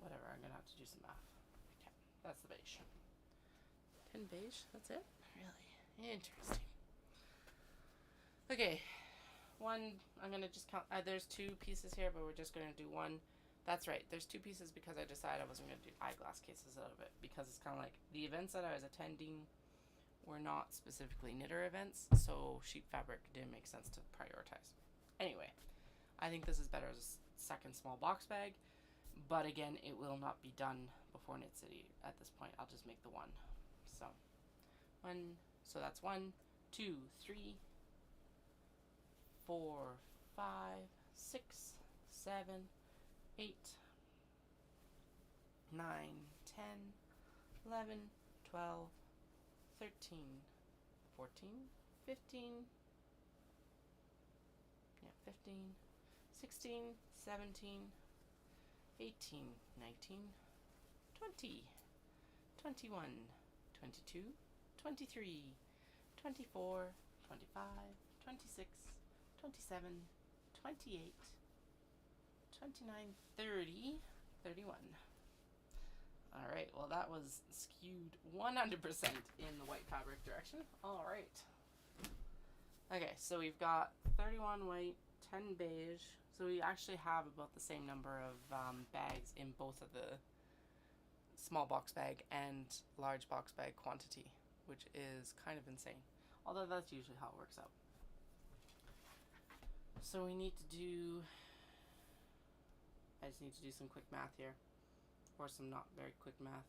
Whatever, I'm gonna have to do some math. Okay, that's the beige. 10 beige, that's it? Really? Interesting. Okay, one, I'm gonna just count, there's 2 pieces here, but we're just gonna do 1. That's right, there's 2 pieces because I decided I wasn't gonna do eyeglass cases out of it, because it's kind of like, the events that I was attending were not specifically knitter events, so sheep fabric didn't make sense to prioritize. Anyway, I think this is better as a second small box bag. But again, it will not be done before Knit City at this point. I'll just make the 1. So, so that's 1, 2, 3, 4, 5, 6, 7, 8, 9, 10, 11, 12, 13, 14, 15, 15, 16, 17, 18, 19, 20, 21, 22, 23, 24, 25, 26, 27, 28, 29, 30, 31. Alright, well that was skewed 100% in the white fabric direction. Alright. Okay, so we've got 31 white, 10 beige. So we actually have about the same number of bags in both of the small box bag and large box bag quantity, which is kind of insane. Although that's usually how it works out. So we need to do, I just need to do some quick math here, or some not very quick math.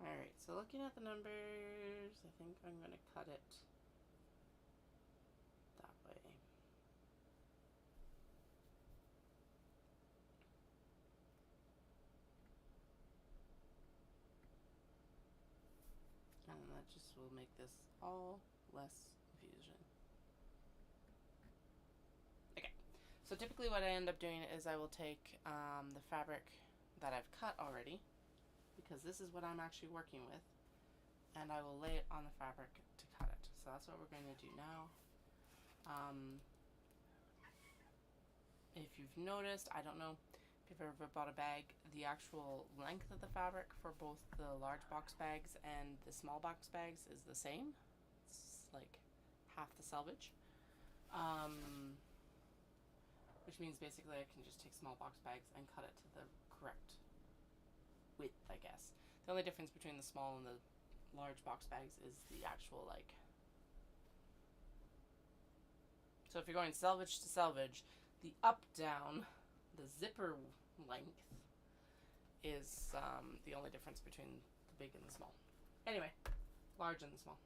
Alright, so looking at the numbers, I think I'm going to cut it that way. And that just will make this all less confusion. Okay, so typically what I end up doing is I will take the fabric that I've cut already, because this is what I'm actually working with, and I will lay it on the fabric to cut it. So that's what we're going to do now. If you've noticed, I don't know if you've ever bought a bag, the actual length of the fabric for both the large box bags and the small box bags is the same. It's like half the selvage. Which means basically I can just take small box bags and cut it to the correct width, I guess. The only difference between the small and the large box bags is the actual, like, so if you're going selvage to selvage, the up down, the zipper length is the only difference between the big and the small. Anyway, large and the small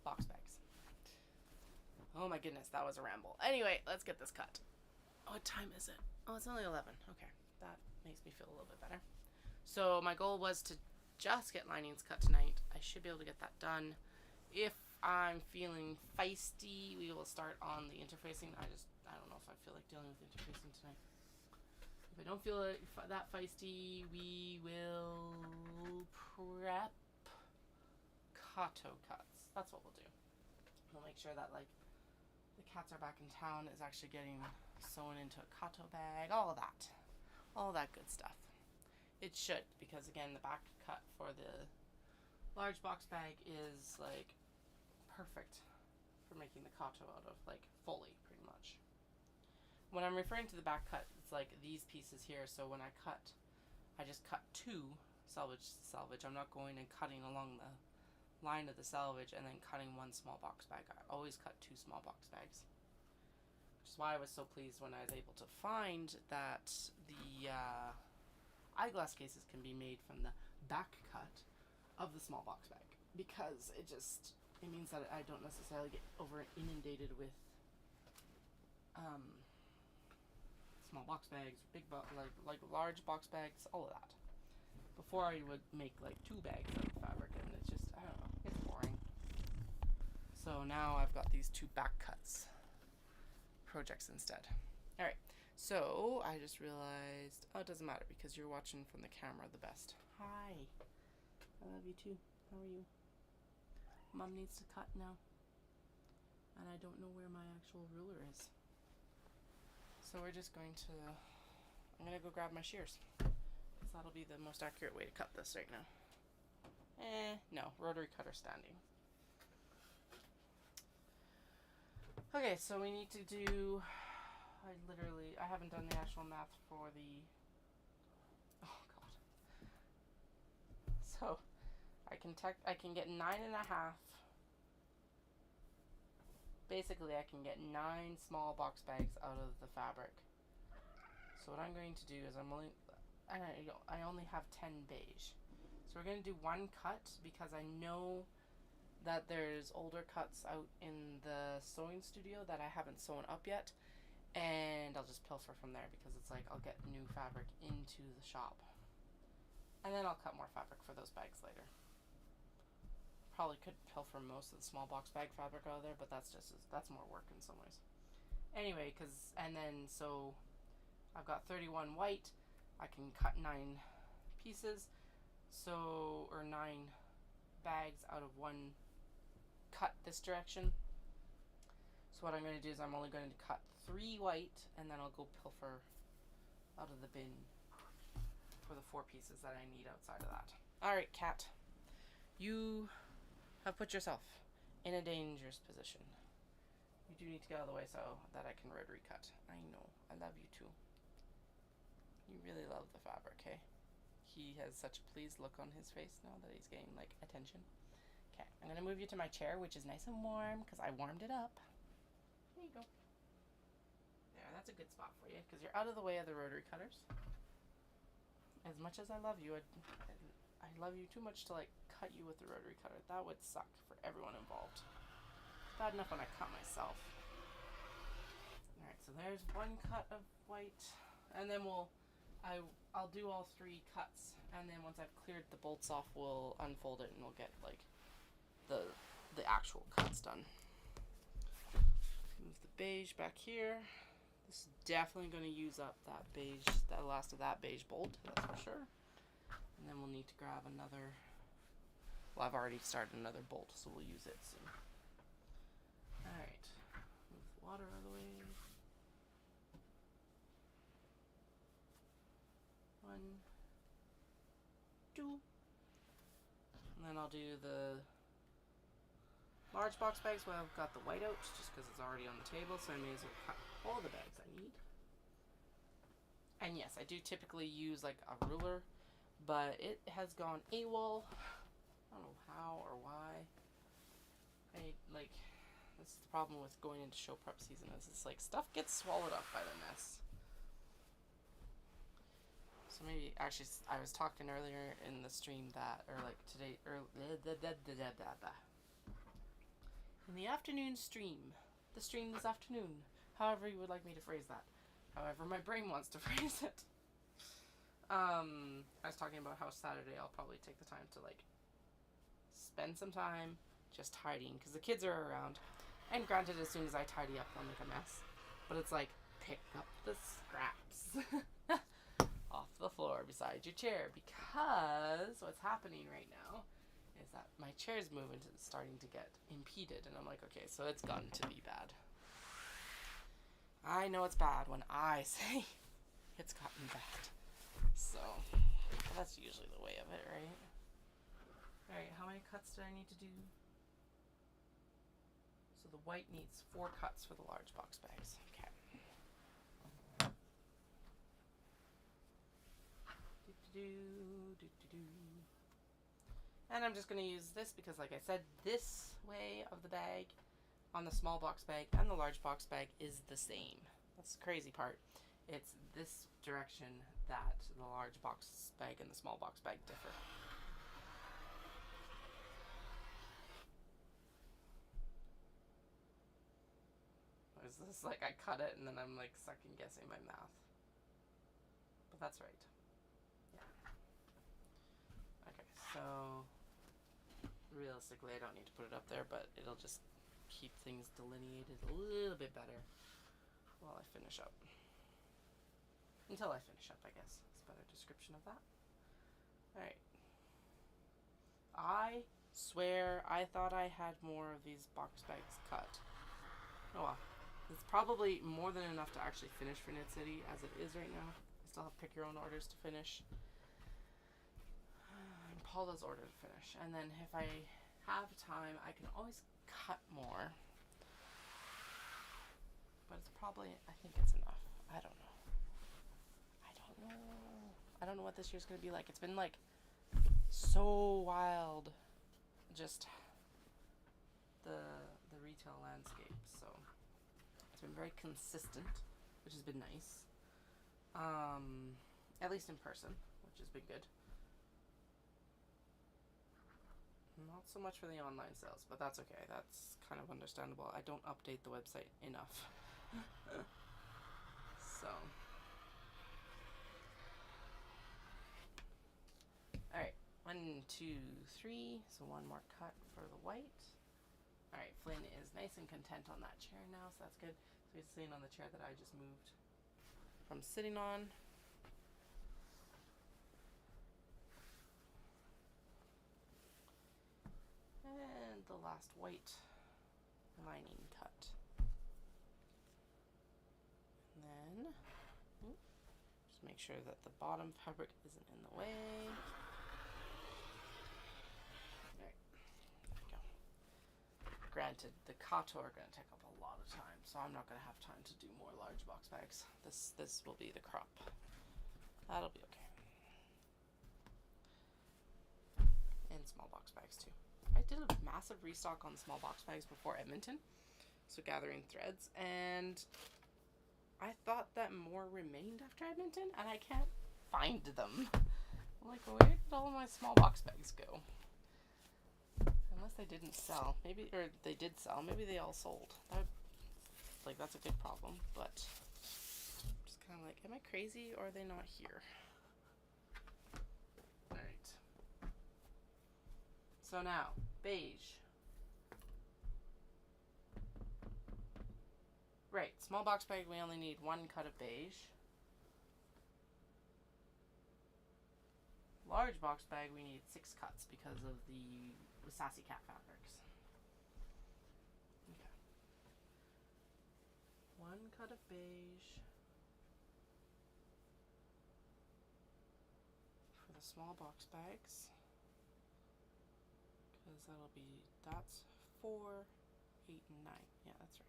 box bags. Oh my goodness, that was a ramble. Anyway, let's get this cut. What time is it? Oh, it's only 11. Okay, that makes me feel a little bit better. So my goal was to just get linings cut tonight. I should be able to get that done. If I'm feeling feisty, we will start on the interfacing. I don't know if I feel like dealing with interfacing tonight. If I don't feel that feisty, we will prep Kato cuts. That's what we'll do. We'll make sure that, like, the cats are back in town is actually getting sewn into a Kato bag, all of that good stuff. It should, because again, the back cut for the large box bag is like perfect for making the Kato out of, like, fully, pretty much. When I'm referring to the back cut, it's like these pieces here. So when I cut, I just cut two selvage to selvage. I'm not going and cutting along the line of the selvage and then cutting one small box bag. I always cut two small box bags, which is why I was so pleased when I was able to find that the eyeglass cases can be made from the back cut of the small box bag, because it means that I don't necessarily get over inundated with small box bags, like large box bags, all of that. Before I would make like 2 bags of fabric, and it's just, I don't know, it's boring. So now I've got these 2 back cuts projects instead. All right, so I just realized, oh, it doesn't matter because you're watching from the camera the best. Hi, I love you too. How are you? Mom needs to cut now, and I don't know where my actual ruler is. So we're just going to, I'm going to go grab my shears. So that'll be the most accurate way to cut this right now. No, rotary cutter standing. Okay, so we need to do, I haven't done the actual math for the, oh god. So, I can get 9.5. Basically, I can get 9 small box bags out of the fabric. So what I'm going to do is I only have 10 beige. So we're going to do 1 cut, because I know that there's older cuts out in the sewing studio that I haven't sewn up yet. And I'll just pilfer from there, because it's like I'll get new fabric into the shop. And then I'll cut more fabric for those bags later. Probably could pilfer most of the small box bag fabric out of there, but that's more work in some ways. Anyway, so I've got 31 white. I can cut 9 pieces, or 9 bags out of 1 cut this direction. So what I'm going to do is I'm only going to cut 3 white, and then I'll go pilfer out of the bin for the 4 pieces that I need outside of that. All right, cat, you have put yourself in a dangerous position. You do need to get out of the way so that I can rotary cut. I know, I love you too. You really love the fabric, hey? He has such a pleased look on his face now that he's getting, like, attention. Okay, I'm gonna move you to my chair, which is nice and warm because I warmed it up. There you go. There, that's a good spot for you because you're out of the way of the rotary cutters. As much as I love you, I love you too much to, like, cut you with the rotary cutter. That would suck for everyone involved. It's bad enough when I cut myself. Alright, so there's 1 cut of white, and then I'll do all 3 cuts, and then once I've cleared the bolts off, we'll unfold it and we'll get, like, the actual cuts done. Move the beige back here. This is definitely going to use up that beige, the last of that beige bolt, that's for sure. And then we'll need to grab another. Well, I've already started another bolt, so we'll use it soon. Alright. Move the water out of the way. 1, 2. And then I'll do the large box bags where I've got the white out, just because it's already on the table, so I may as well cut all the bags I need. And yes, I do typically use like a ruler, but it has gone AWOL. I don't know how or why. This is the problem with going into show prep season, is it's like stuff gets swallowed up by the mess. So maybe, actually, I was talking earlier in the stream that, or like today, in the afternoon stream, the stream this afternoon, however you would like me to phrase that, however my brain wants to phrase it. I was talking about how Saturday I'll probably take the time to like spend some time just tidying, because the kids are around, and granted, as soon as I tidy up they'll make a mess, but it's like, pick up the scraps off the floor beside your chair, because what's happening right now is that my chair's moving to starting to get impeded, and I'm like, okay, so it's gotten to be bad. I know it's bad when I say it's gotten bad. So that's usually the way of it, right? Alright, how many cuts do I need to do? So the white needs 4 cuts for the large box bags. Okay. And I'm just going to use this because, like I said, this way of the bag on the small box bag and the large box bag is the same. That's the crazy part. It's this direction that the large box bag and the small box bag differ. Is this like I cut it and then I'm like second guessing my math? But that's right. Yeah. Okay, so realistically I don't need to put it up there, but it'll just keep things delineated a little bit better while I finish up. Until I finish up, I guess. It's a better description of that. Alright. I swear I thought I had more of these box bags cut. Oh well. It's probably more than enough to actually finish for Knit City as it is right now. I still have pick your own orders to finish. And Paula's order to finish. And then if I have time, I can always cut more. But it's probably, I think it's enough. I don't know. I don't know what this year's going to be like. It's been like so wild. Just the retail landscape. So it's been very consistent, which has been nice. At least in person, which has been good. Not so much for the online sales, but that's okay. That's kind of understandable. I don't update the website enough. So. Alright, 1, 2, 3. So 1 more cut for the white. Alright, Flynn is nice and content on that chair now, so that's good. So he's sitting on the chair that I just moved from sitting on. And the last white lining cut. And then just make sure that the bottom fabric isn't in the way. Alright, there we go. Granted, the kato are going to take up a lot of time, so I'm not going to have time to do more large box bags. This will be the crop. That'll be okay. And small box bags too. I did a massive restock on small box bags before Edmonton, so gathering threads, and I thought that more remained after Edmonton, and I can't find them. I'm like, where did all of my small box bags go? Unless they didn't sell. Maybe, or they did sell. Maybe they all sold. That's a good problem, but just kind of like, am I crazy or are they not here? Alright. So now, beige. Right, small box bag, we only need 1 cut of beige. large box bag, we need 6 cuts because of the Sassy Cat fabrics. Okay. 1 cut of beige for the small box bags, because that's 4, 8, and 9. Yeah, that's right.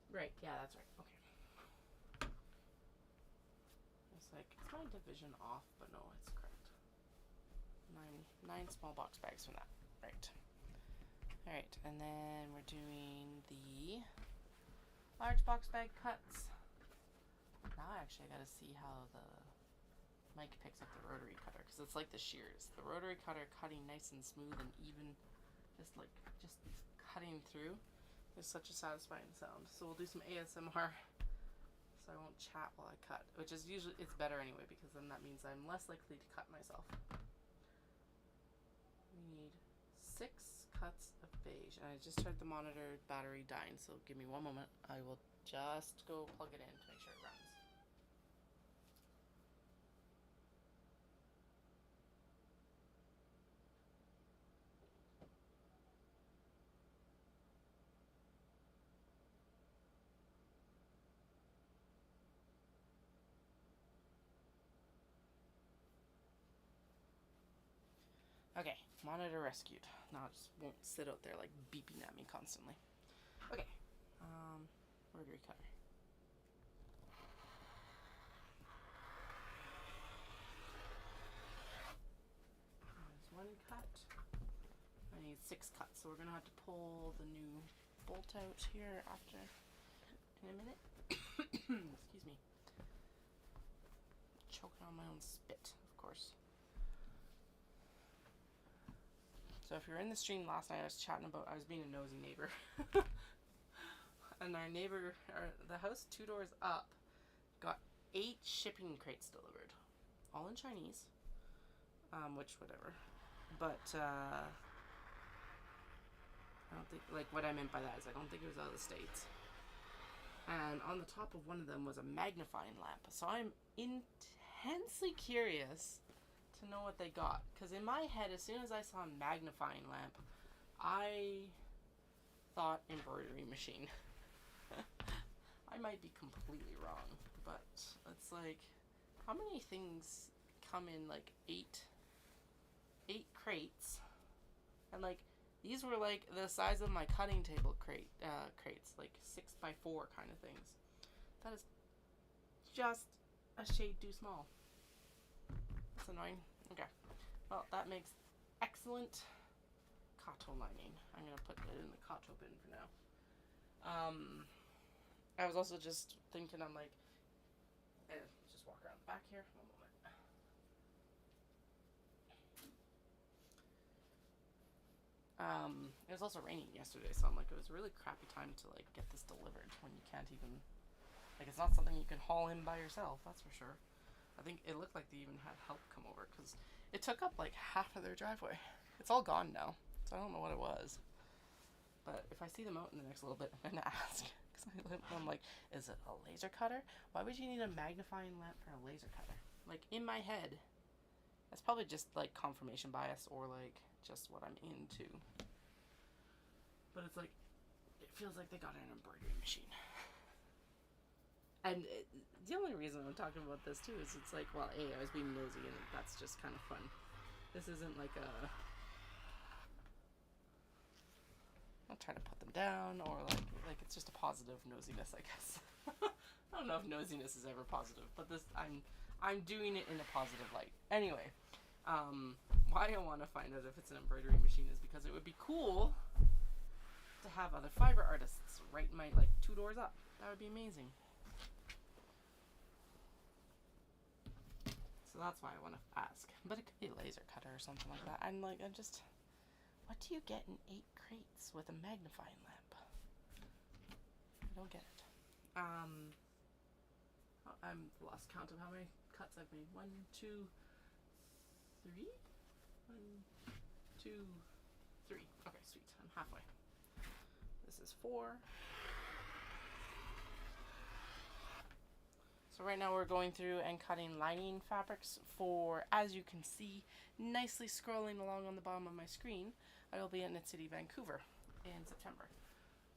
Right, yeah, that's right. Okay. It's like, is my division off? But no, it's correct. 9 small box bags from that. Right. Alright, and then we're doing the large box bag cuts. Now actually I gotta see how the mic picks up the rotary cutter, because it's like the shears. The rotary cutter cutting nice and smooth and even, just cutting through. It's such a satisfying sound. So we'll do some ASMR, so I won't chat while I cut, which is usually, it's better anyway, because then that means I'm less likely to cut myself. We need 6 cuts of beige, and I just heard the monitor battery dying, so give me 1 moment. I will just go plug it in to make sure it runs. Okay, monitor rescued. Now it just won't sit out there like beeping at me constantly. Okay, rotary cutter. There's 1 cut. I need 6 cuts, so we're gonna have to pull the new bolt out here after in a minute. Excuse me. Choking on my own spit, of course. So if you're in the stream last night, I was being a nosy neighbor. And our neighbor, the house 2 doors up, got 8 shipping crates delivered. All in Chinese. Which, whatever. But, I don't think, like, what I meant by that is I don't think it was out of the States. And on the top of one of them was a magnifying lamp. So I'm intensely curious to know what they got, because in my head, as soon as I saw a magnifying lamp, I thought embroidery machine. I might be completely wrong, but it's like, how many things come in like 8 crates, and like these were like the size of my cutting table crates, like 6x4 kind of things. That is just a shade too small. That's annoying. Okay. Well, that makes excellent cotto lining. I'm going to put it in the cotto bin for now. I was also just thinking, I'm like, just walk around the back here. 1 moment. It was also raining yesterday, so I'm like, it was a really crappy time to like get this delivered when you can't even, like, it's not something you can haul in by yourself, that's for sure. I think it looked like they even had help come over, because it took up like half of their driveway. It's all gone now, so I don't know what it was. But if I see them out in the next little bit, I'm going to ask. Because I'm like, is it a laser cutter? Why would you need a magnifying lamp for a laser cutter? Like, in my head, that's probably just like confirmation bias, or like just what I'm into. But it's like, it feels like they got an embroidery machine. And the only reason I'm talking about this too is it's like, well, A, I was being nosy, and that's just kind of fun. This isn't like a, I'll try to put them down, or like it's just a positive nosiness, I guess. I don't know if nosiness is ever positive, but this, I'm doing it in a positive light. Anyway, why I want to find out if it's an embroidery machine is because it would be cool to have other fiber artists write my, like, 2 doors up. That would be amazing. So that's why I want to ask. But it could be a laser cutter or something like that. I'm just, what do you get in 8 crates with a magnifying lamp? I don't get it. I'm lost count of how many cuts I've made. 1, 2, 3. 1, 2, 3. Okay, sweet. I'm halfway. This is 4. So right now we're going through and cutting lining fabrics for, as you can see, nicely scrolling along on the bottom of my screen, I will be at Knit City Vancouver in September.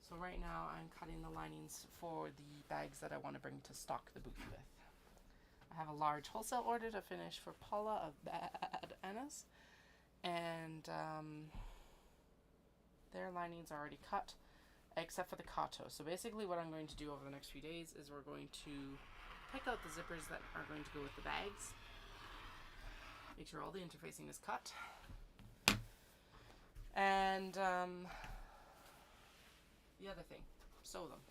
So right now I'm cutting the linings for the bags that I want to bring to stock the booty with. I have a large wholesale order to finish for Paula of Bad Anna's, and their linings are already cut except for the kato. So basically what I'm going to do over the next few days is we're going to pick out the zippers that are going to go with the bags, make sure all the interfacing is cut, and the other thing, sew them.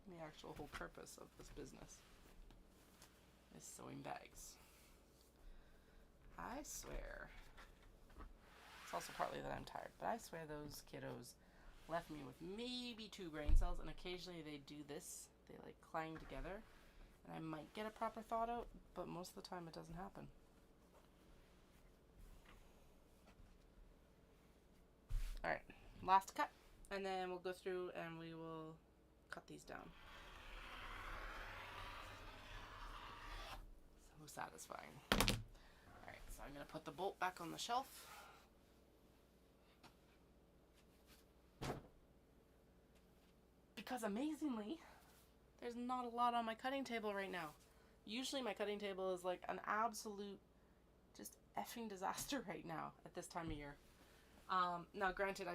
The actual whole purpose of this business is sewing bags. I swear, it's also partly that I'm tired, but I swear those kiddos left me with maybe 2 brain cells, and occasionally they do this. They like clang together, and I might get a proper thought out, but most of the time it doesn't happen. Alright, last cut, and then we'll go through and we will cut these down. So satisfying. Alright, so I'm going to put the bolt back on the shelf. Because amazingly, there's not a lot on my cutting table right now. Usually my cutting table is like an absolute just effing disaster right now at this time of year. Now granted,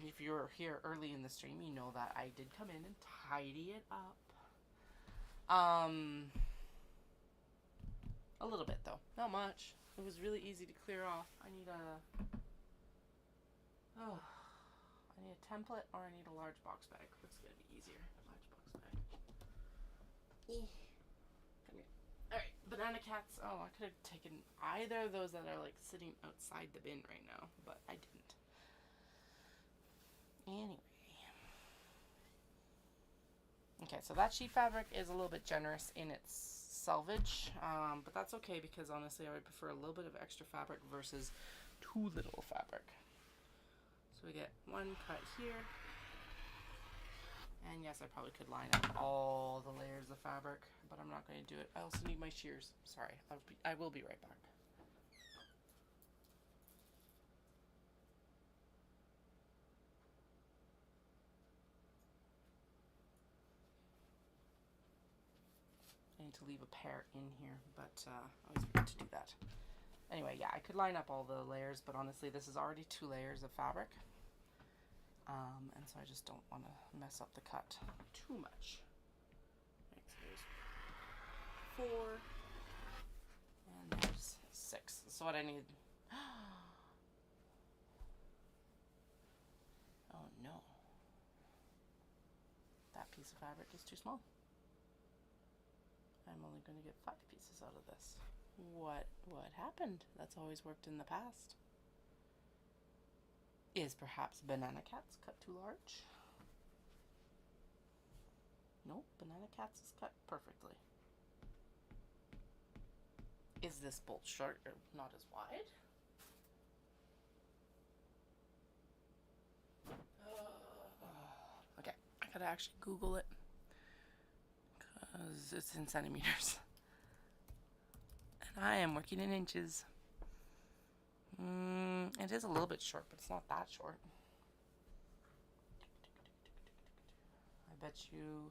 if you're here early in the stream, you know that I did come in and tidy it up. A little bit though, not much. It was really easy to clear off. I need a template, or I need a large box bag. What's gonna be easier? A large box bag. Come here. Alright, banana cats. Oh, I could have taken either of those that are like sitting outside the bin right now, but I didn't. Anyway. Okay, so that sheet fabric is a little bit generous in its selvage, but that's okay because honestly I would prefer a little bit of extra fabric versus too little fabric. So we get 1 cut here, and yes, I probably could line up all the layers of fabric, but I'm not going to do it. I also need my shears. Sorry, I will be right back. I need to leave a pair in here, but I always forget to do that. Anyway, yeah, I could line up all the layers, but honestly, this is already 2 layers of fabric. And so I just don't want to mess up the cut too much. Right, so there's 4, and there's 6. So what I need... Oh no. That piece of fabric is too small. I'm only going to get 5 pieces out of this. What happened? That's always worked in the past. Is perhaps Banana Cats cut too large? Nope, Banana Cats is cut perfectly. Is this bolt short or not as wide? Okay, I gotta actually Google it because it's in centimeters. And I am working in inches. It is a little bit short, but it's not that short. I bet you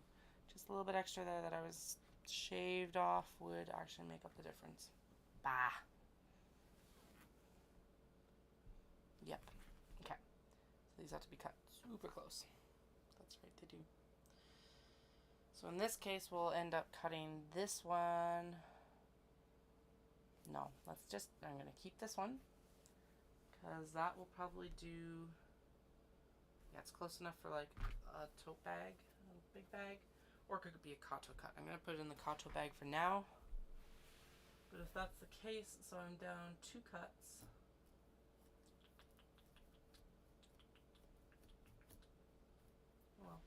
just a little bit extra there that I was shaved off would actually make up the difference. Bah. Yep. Okay. So these have to be cut super close. That's right, they do. So in this case, we'll end up cutting this one. No, I'm going to keep this one. Because that will probably do, yeah, it's close enough for like a tote bag, a big bag, or it could be a kato cut. I'm going to put it in the kato bag for now. But if that's the case, so I'm down 2 cuts. Well,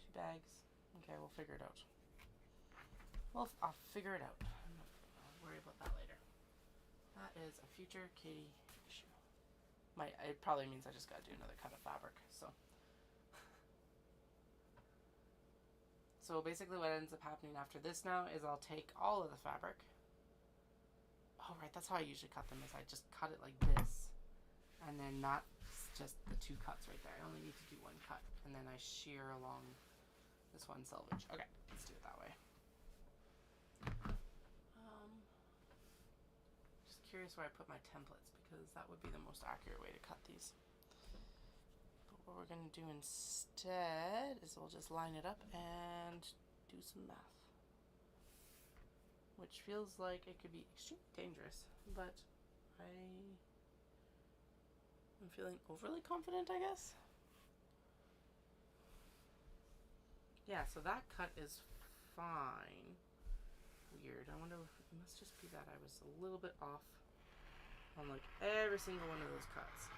2 bags. Okay, we'll figure it out. Well, I'll figure it out. worry about that later. That is a future Katie issue. It probably means I just gotta do another cut of fabric, so. So basically what ends up happening after this now is I'll take all of the fabric. Oh right, that's how I usually cut them, is I just cut it like this. And then not just the two cuts right there. I only need to do one cut. And then I shear along this one selvage. Okay, let's do it that way. Just curious where I put my templates, because that would be the most accurate way to cut these. But what we're going to do instead is we'll just line it up and do some math. Which feels like it could be extremely dangerous, but I'm feeling overly confident, I guess. Yeah, so that cut is fine. Weird. I wonder if it must just be that I was a little bit off on like every single one of those cuts.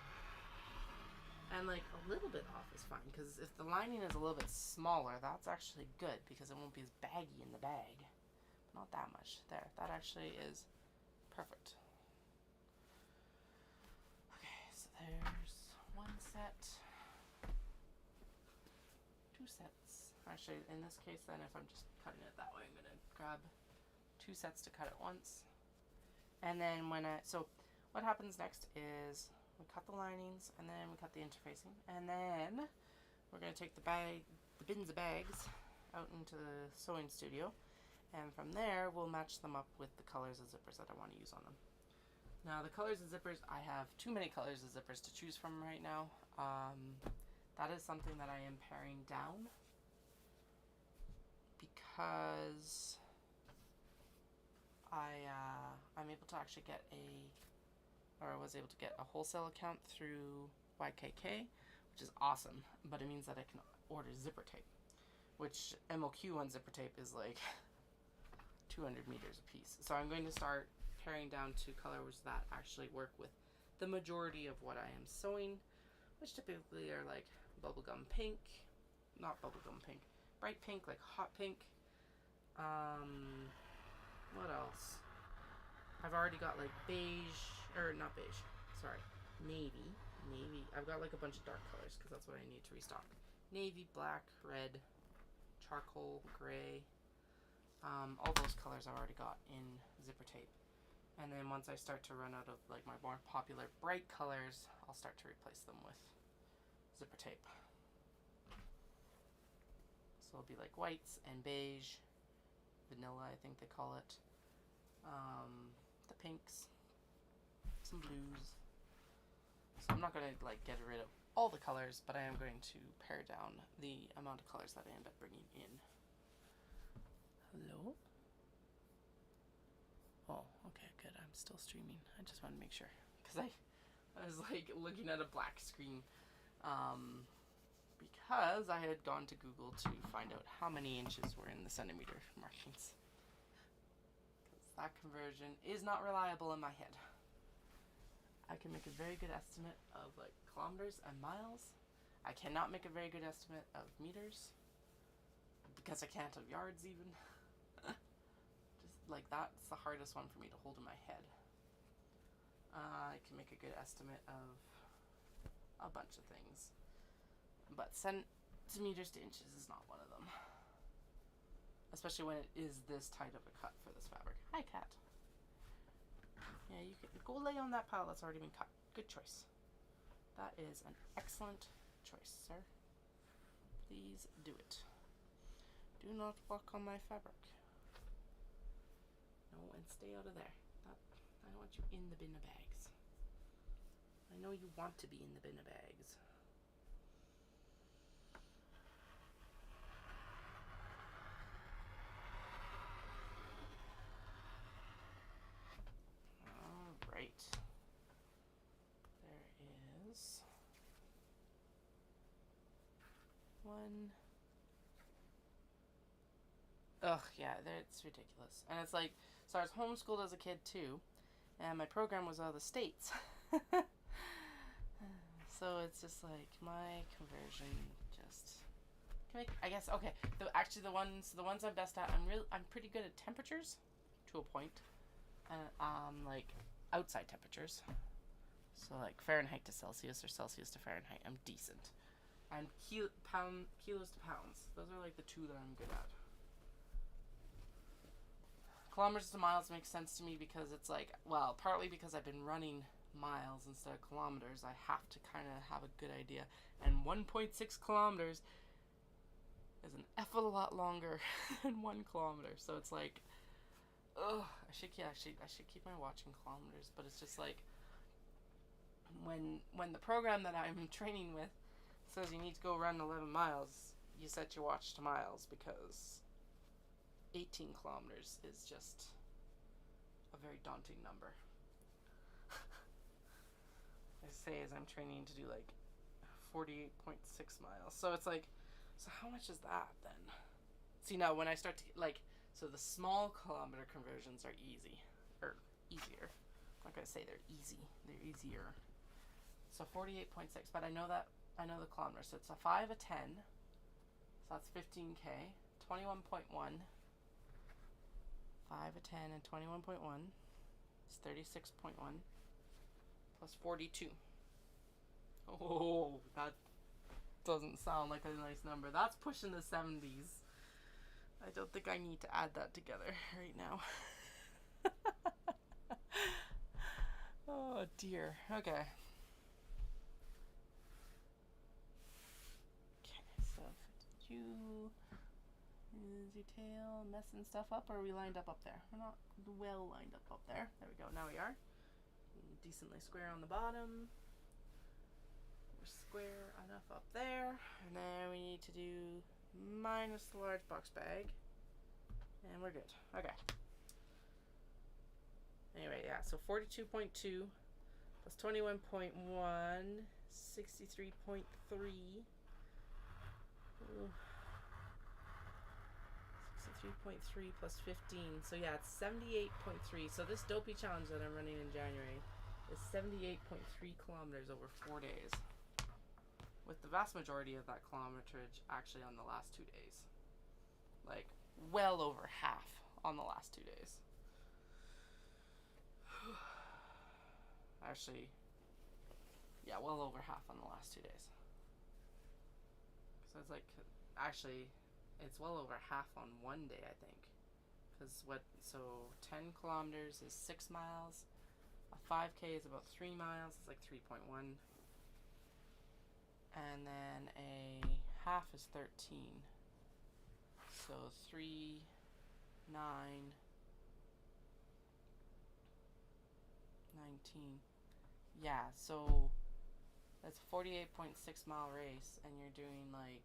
And like a little bit off is fine, because if the lining is a little bit smaller, that's actually good, because it won't be as baggy in the bag. Not that much. There. That actually is perfect. So there's one set, two sets. Actually, in this case then, if I'm just cutting it that way, I'm going to grab two sets to cut at once. And then so what happens next is we cut the linings, and then we cut the interfacing, and then we're going to take the bins of bags out into the sewing studio, and from there we'll match them up with the colors of zippers that I want to use on them. Now the colors of zippers, I have too many colors of zippers to choose from right now. That is something that I am paring down, because I'm able to actually get I was able to get a wholesale account through YKK, which is awesome, but it means that I can order zipper tape, which MOQ on zipper tape is like 200 meters a piece. So I'm going to start paring down to colors that actually work with the majority of what I am sewing, which typically are like bubblegum pink, not bubblegum pink, bright pink, like hot pink. What else? I've already got like beige, or not beige, sorry, navy. I've got like a bunch of dark colors, because that's what I need to restock. Navy, black, red, charcoal, gray. All those colors I've already got in zipper tape. And then once I start to run out of like my more popular bright colors, I'll start to replace them with zipper tape. So it'll be like whites and beige, vanilla I think they call it, the pinks, some blues. So I'm not going to like get rid of all the colors, but I am going to pare down the amount of colors that I end up bringing in. Hello? Oh, okay, good. I'm still streaming. I just wanted to make sure, because I was like looking at a black screen, because I had gone to Google to find out how many inches were in the centimeter markings, because that conversion is not reliable in my head. I can make a very good estimate of like kilometers and miles. I cannot make a very good estimate of meters, because I can't of yards even. Just like that's the hardest one for me to hold in my head. I can make a good estimate of a bunch of things, but centimeters to inches is not one of them. Especially when it is this tight of a cut for this fabric. Hi, cat. Yeah, you can go lay on that pile that's already been cut. Good choice. That is an excellent choice, sir. Please do it. Do not walk on my fabric. No, and stay out of there. I want you in the bin of bags. I know you want to be in the bin of bags. Alright. There is one. Ugh, yeah, it's ridiculous. And it's like, so I was homeschooled as a kid too, and my program was out of the States. So it's just like my conversion just I guess okay. The ones I'm best at, I'm pretty good at temperatures to a point. like outside temperatures. So like Fahrenheit to Celsius or Celsius to Fahrenheit, I'm decent. And kilos to pounds. Those are like the two that I'm good at. Kilometers to miles makes sense to me because it's like, well, partly because I've been running miles instead of kilometers, I have to kind of have a good idea. And 1.6 kilometers is an F of a lot longer than 1 kilometer. So it's like, ugh, I should keep my watch in kilometers, but it's just like when the program that I'm training with says you need to go run 11 miles, you set your watch to miles because 18 kilometers is just a very daunting number. I say as I'm training to do like 48.6 miles. So it's like, so how much is that then? See, now when I start to like, so the small kilometer conversions are easy, or easier. I'm not gonna say they're easy, they're easier. So 48.6, but I know the kilometers. So it's a 5, a 10, so that's 15K, 21.1, 5, a 10, and 21.1 is 36.1, plus 42. Oh, that doesn't sound like a nice number. That's pushing the 70s. I don't think I need to add that together right now. Oh dear. Okay. So did you is your tail messing stuff up, or are we lined up there? We're not well lined up there. There we go. Now we are. Decently square on the bottom. We're square enough up there. And then we need to do minus the large box bag. And we're good. Okay. Anyway, yeah, so 42.2 plus 21.1, 63.3. 63.3 plus 15. So yeah, it's 78.3. So this dopey challenge that I'm running in January is 78.3 kilometers over 4 days. With the vast majority of that kilometrage actually on the last 2 days. Like, well over half on the last 2 days. Actually, yeah, well over half on the last 2 days. So it's like, actually, it's well over half on 1 day, I think. Because so 10 kilometers is 6 miles. A 5K is about 3 miles. It's like 3.1. And then a half is 13. So 3, 9, 19. Yeah, so that's a 48.6 mile race, and you're doing like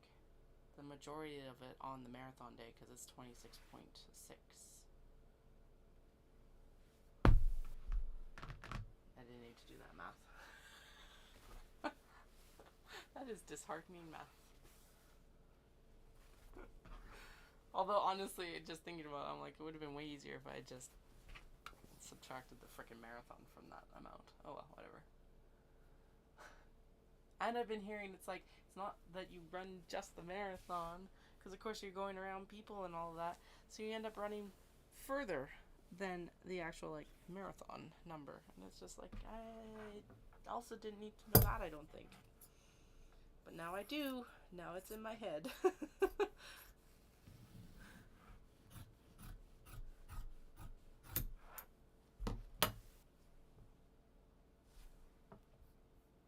the majority of it on the marathon day because it's 26.6. I didn't need to do that math. That is disheartening math. Although honestly, just thinking about it, I'm like, it would have been way easier if I just subtracted the frickin' marathon from that amount. Oh well, whatever. And I've been hearing it's like, it's not that you run just the marathon, because of course you're going around people and all of that, so you end up running further than the actual like marathon number. And it's just like, I also didn't need to know that, I don't think. But now I do. Now it's in my head.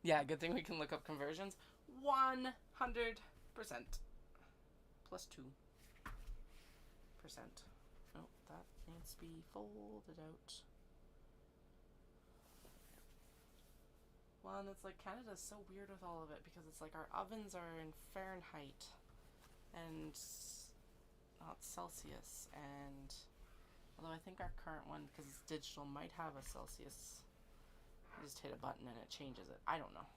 Yeah, good thing we can look up conversions. 100%. Plus 2%. Oh, that needs to be folded out. Well, and it's like Canada's so weird with all of it because it's like our ovens are in Fahrenheit and not Celsius. And although I think our current one, because it's digital, might have a Celsius. You just hit a button and it changes it. I don't know.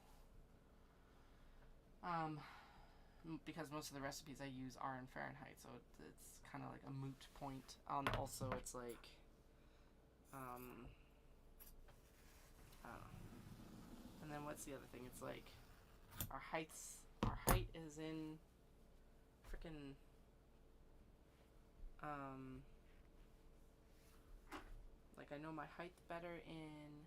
Because most of the recipes I use are in Fahrenheit, so it's kind of like a moot point. Also, it's like, I don't know. And then what's the other thing? It's like our height is in frickin' Like, I know my height better in...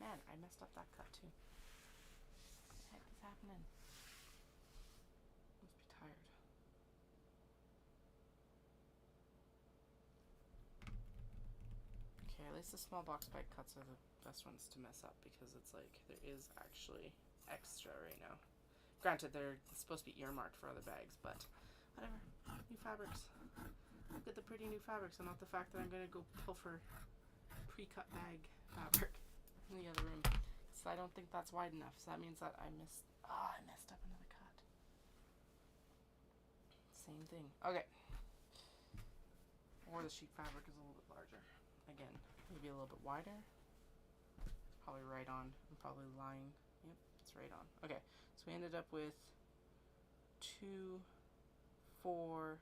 Man, I messed up that cut too. What the heck is happening? Must be tired. Okay, at least the small box bag cuts are the best ones to mess up because it's like there is actually extra right now. Granted, they're supposed to be earmarked for other bags, but whatever. New fabrics. Look at the pretty new fabrics and not the fact that I'm going to go pull for pre-cut bag fabric in the other room. So I don't think that's wide enough. So that means that I messed up another cut. Same thing. Okay. Or the sheet fabric is a little bit larger. Again, maybe a little bit wider. It's probably right on. I'm probably lying. Yep, it's right on. Okay, so we ended up with 2, 4,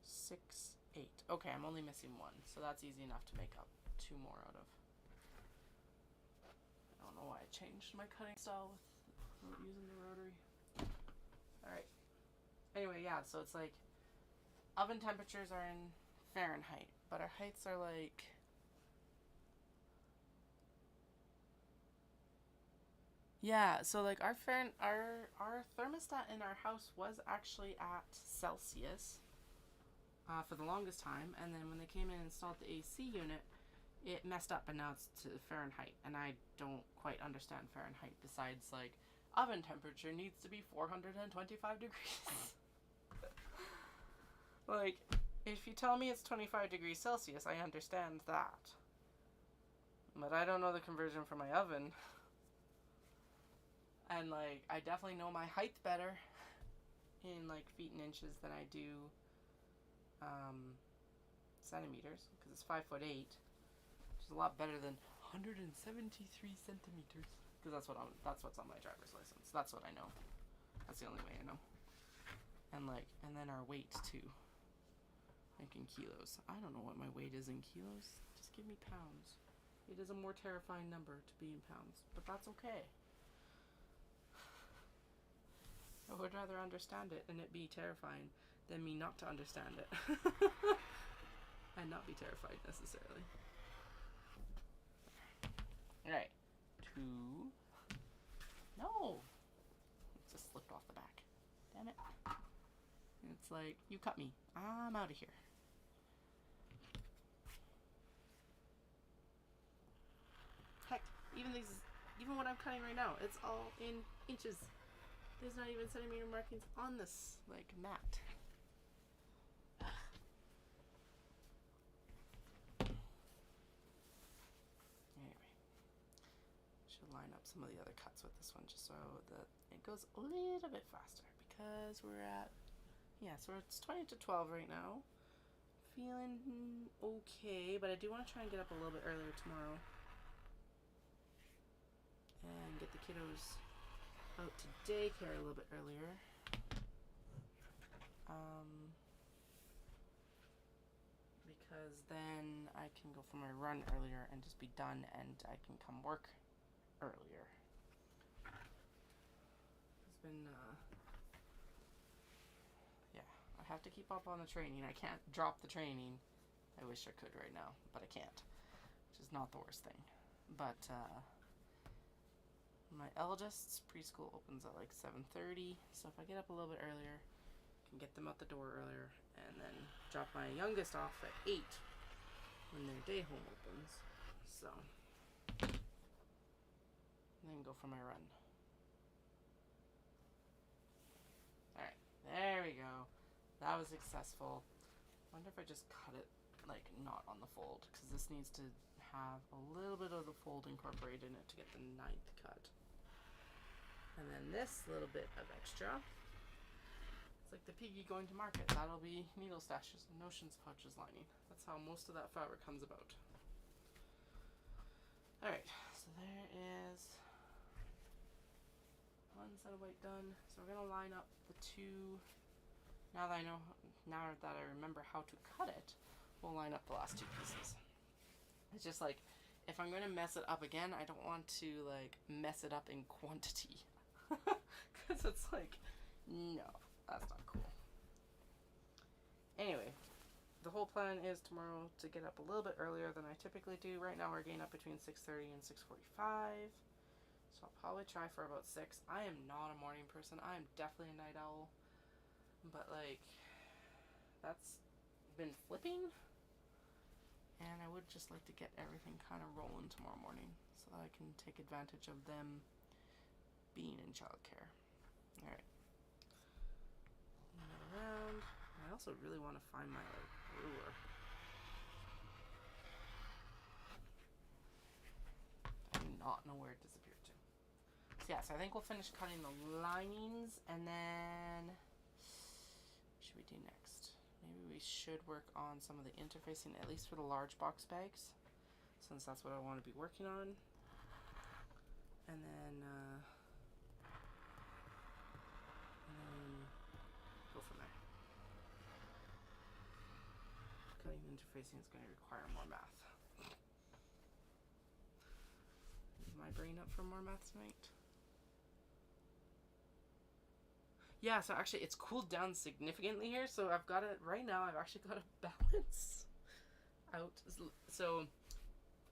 6, 8. Okay, I'm only missing 1, so that's easy enough to make up 2 more out of. I don't know why I changed my cutting style with using the rotary. Alright. Anyway, yeah, so it's like oven temperatures are in Fahrenheit, but our heights are like so like our thermostat in our house was actually at Celsius for the longest time, and then when they came in and installed the AC unit, it messed up and now it's to Fahrenheit, and I don't quite understand Fahrenheit besides like oven temperature needs to be 425 degrees. Like, if you tell me it's 25 degrees Celsius, I understand that. But I don't know the conversion for my oven. And, like, I definitely know my height better in, like, feet and inches than I do centimeters. Because it's 5'8", which is a lot better than 173 centimeters. Because that's what's on my driver's license. That's what I know. That's the only way I know. And, like, and then our weight, too. Like in kilos. I don't know what my weight is in kilos. Just give me pounds. It is a more terrifying number to be in pounds, but that's okay. I would rather understand it and it be terrifying than me not to understand it. And not be terrified necessarily. Alright. 2. No! It just slipped off the back. Damn it. It's like, you cut me. I'm out of here. Heck, even what I'm cutting right now, it's all in inches. There's not even centimeter markings on this, like, mat. Anyway, should line up some of the other cuts with this one just so that it goes a little bit faster because we're at, so it's 20 to 12 right now. Feeling okay, but I do want to try and get up a little bit earlier tomorrow and get the kiddos out to daycare a little bit earlier. Because then I can go for my run earlier and just be done and I can come work earlier. It's been, I have to keep up on the training. I can't drop the training. I wish I could right now, but I can't, which is not the worst thing. But, my eldest's preschool opens at like 7:30, so if I get up a little bit earlier, I can get them out the door earlier, and then drop my youngest off at 8 when their day home opens. So, and then go for my run. Alright, there we go. That was successful. I wonder if I just cut it, like, not on the fold, because this needs to have a little bit of the fold incorporated in it to get the 9th cut. And then this little bit of extra, it's like the piggy going to market. That'll be needle stashes and notions pouches lining. That's how most of that fabric comes about. Alright, so there is one set of white done. So we're going to line up the 2. Now that I remember how to cut it, we'll line up the last 2 pieces. It's just like, if I'm going to mess it up again, I don't want to, like, mess it up in quantity. Because it's like, no, that's not cool. Anyway, the whole plan is tomorrow to get up a little bit earlier than I typically do. Right now we're getting up between 6:30 and 6:45. So I'll probably try for about 6. I am not a morning person. I am definitely a night owl. But like, that's been flipping. And I would just like to get everything kind of rolling tomorrow morning so that I can take advantage of them being in childcare. Alright. Around. I also really want to find my ruler. I do not know where it disappeared to. So yeah, so I think we'll finish cutting the linings, and then what should we do next? Maybe we should work on some of the interfacing, at least for the large box bags, since that's what I want to be working on. And then go from there. Cutting interfacing is going to require more math. Is my brain up for more math tonight? Yeah, so actually it's cooled down significantly here, so I've got it right now. I've actually got a balance out. So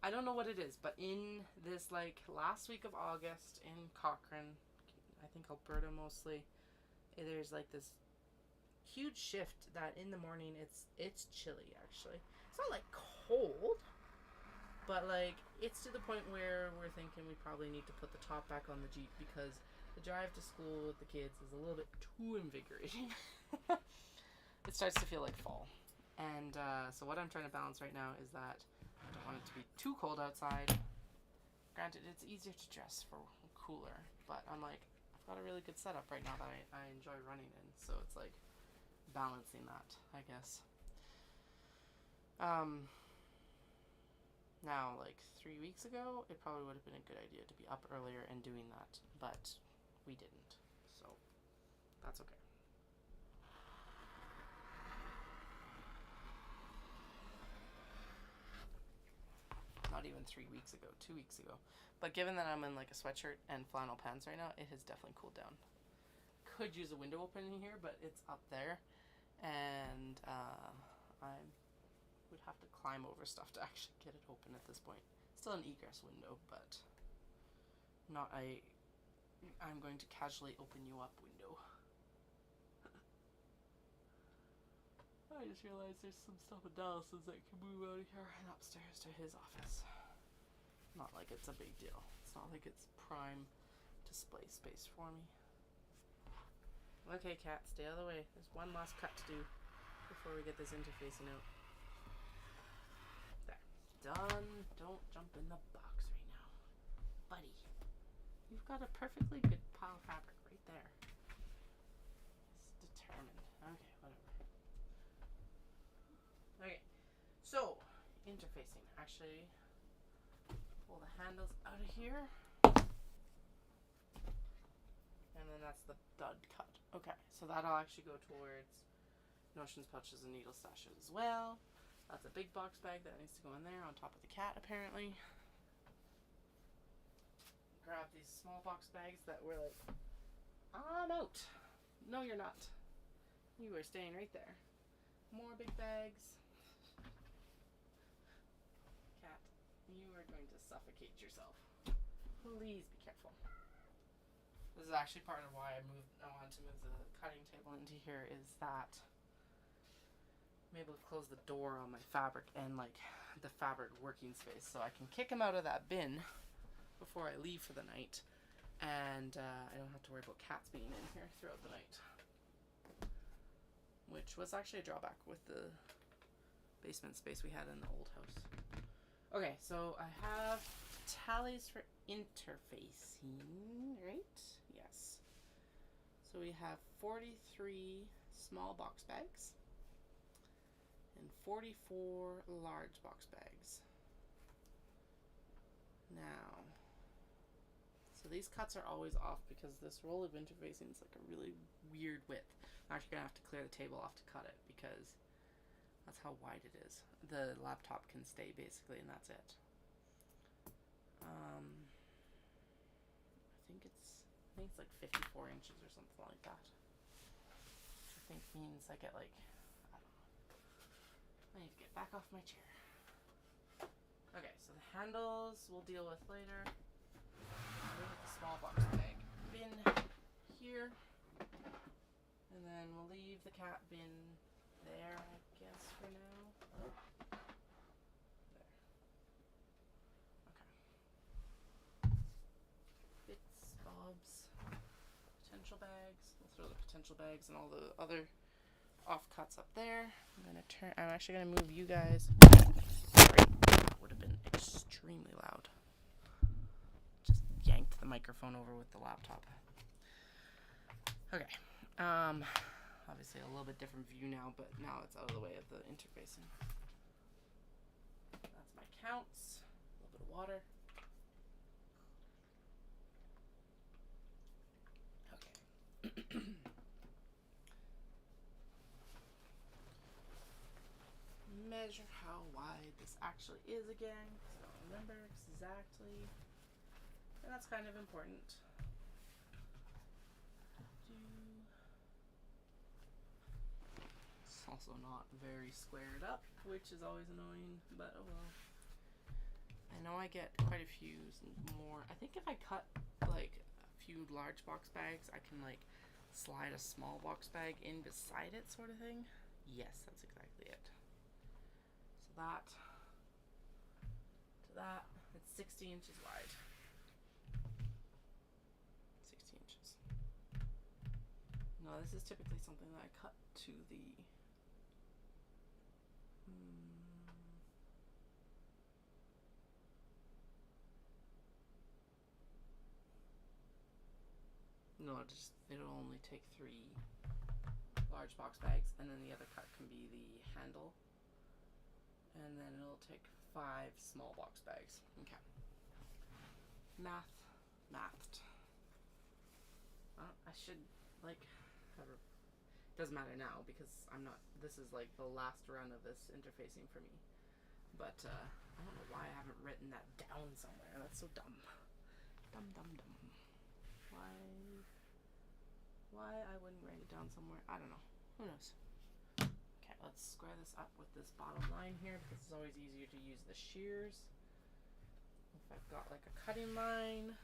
I don't know what it is, but in this like last week of August in Cochrane, I think Alberta mostly, there's like this huge shift that in the morning it's chilly actually. It's not like cold, but like it's to the point where we're thinking we probably need to put the top back on the Jeep because the drive to school with the kids is a little bit too invigorating. It starts to feel like fall. And so what I'm trying to balance right now is that I don't want it to be too cold outside. Granted, it's easier to dress for cooler, but I'm like, I've got a really good setup right now that I enjoy running in. So it's like balancing that, I guess. Now, like 3 weeks ago, it probably would have been a good idea to be up earlier and doing that, but we didn't, so that's okay. Not even 3 weeks ago, 2 weeks ago. But given that I'm in like a sweatshirt and flannel pants right now, it has definitely cooled down. Could use a window opening here, but it's up there, and I would have to climb over stuff to actually get it open at this point. Still an egress window, but not a I'm going to casually open you up window. I just realized there's some stuff in Dallas's that can move out of here and upstairs to his office. Not like it's a big deal. It's not like it's prime display space for me. Okay, cat, stay out of the way. There's one last cut to do before we get this interfacing out. There. Done. Don't jump in the box right now. Buddy. You've got a perfectly good pile of fabric right there. It's determined. Okay, whatever. Okay, so interfacing. Actually, pull the handles out of here. And then that's the dud cut. Okay, so that'll actually go towards notions, pouches, and needle stashes as well. That's a big box bag that needs to go in there on top of the cat, apparently. Grab these small box bags that were like, I'm out. No, you're not. You are staying right there. More big bags. Cat, you are going to suffocate yourself. Please be careful. This is actually part of why I wanted to move the cutting table into here, is that I'm able to close the door on my fabric and like the fabric working space, so I can kick him out of that bin before I leave for the night, and I don't have to worry about cats being in here throughout the night, which was actually a drawback with the basement space we had in the old house. Okay, so I have tallies for interfacing, right? Yes. So we have 43 small box bags and 44 large box bags. Now, so these cuts are always off because this roll of interfacing is like a really weird width. I'm actually gonna have to clear the table off to cut it because that's how wide it is. The laptop can stay basically, and that's it. I think it's like 54 inches or something like that. Which I think means I get like, I don't know, I need to get back off my chair. Okay, so the handles we'll deal with later. Leave the small box bag bin here. And then we'll leave the cat bin there, I guess, for now. There. Okay. Bits, bobs, potential bags. We'll throw the potential bags and all the other offcuts up there. I'm actually gonna move you guys. Sorry, that would have been extremely loud. Just yanked the microphone over with the laptop. Okay. Obviously a little bit different view now, but now it's out of the way of the interfacing. That's my counts. A little bit of water. Okay. Measure how wide this actually is again, so I don't remember exactly. And that's kind of important. It's also not very squared up, which is always annoying, but oh well. I know I get quite a few more. I think if I cut like a few large box bags, I can like slide a small box bag in beside it, sort of thing. Yes, that's exactly it. So that to that, it's 60 inches wide. 60 inches. No, this is typically something that I cut to the no, it'll only take 3 large box bags, and then the other cut can be the handle, and then it'll take 5 small box bags. Okay. Mathed. I should like have a, doesn't matter now because this is like the last run of this interfacing for me. But I don't know why I haven't written that down somewhere. That's so dumb. Dumb. Why I wouldn't write it down somewhere? I don't know. Who knows? Okay, let's square this up with this bottom line here because it's always easier to use the shears. If I've got like a cutting line,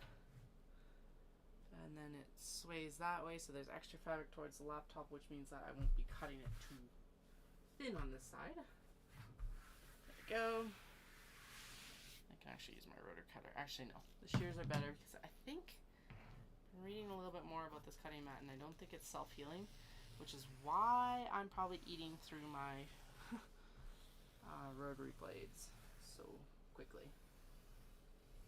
and then it sways that way, so there's extra fabric towards the laptop, which means that I won't be cutting it too thin on this side. There we go. I can actually use my rotor cutter. Actually, no. The shears are better because I think I'm reading a little bit more about this cutting mat, and I don't think it's self-healing, which is why I'm probably eating through my rotary blades so quickly.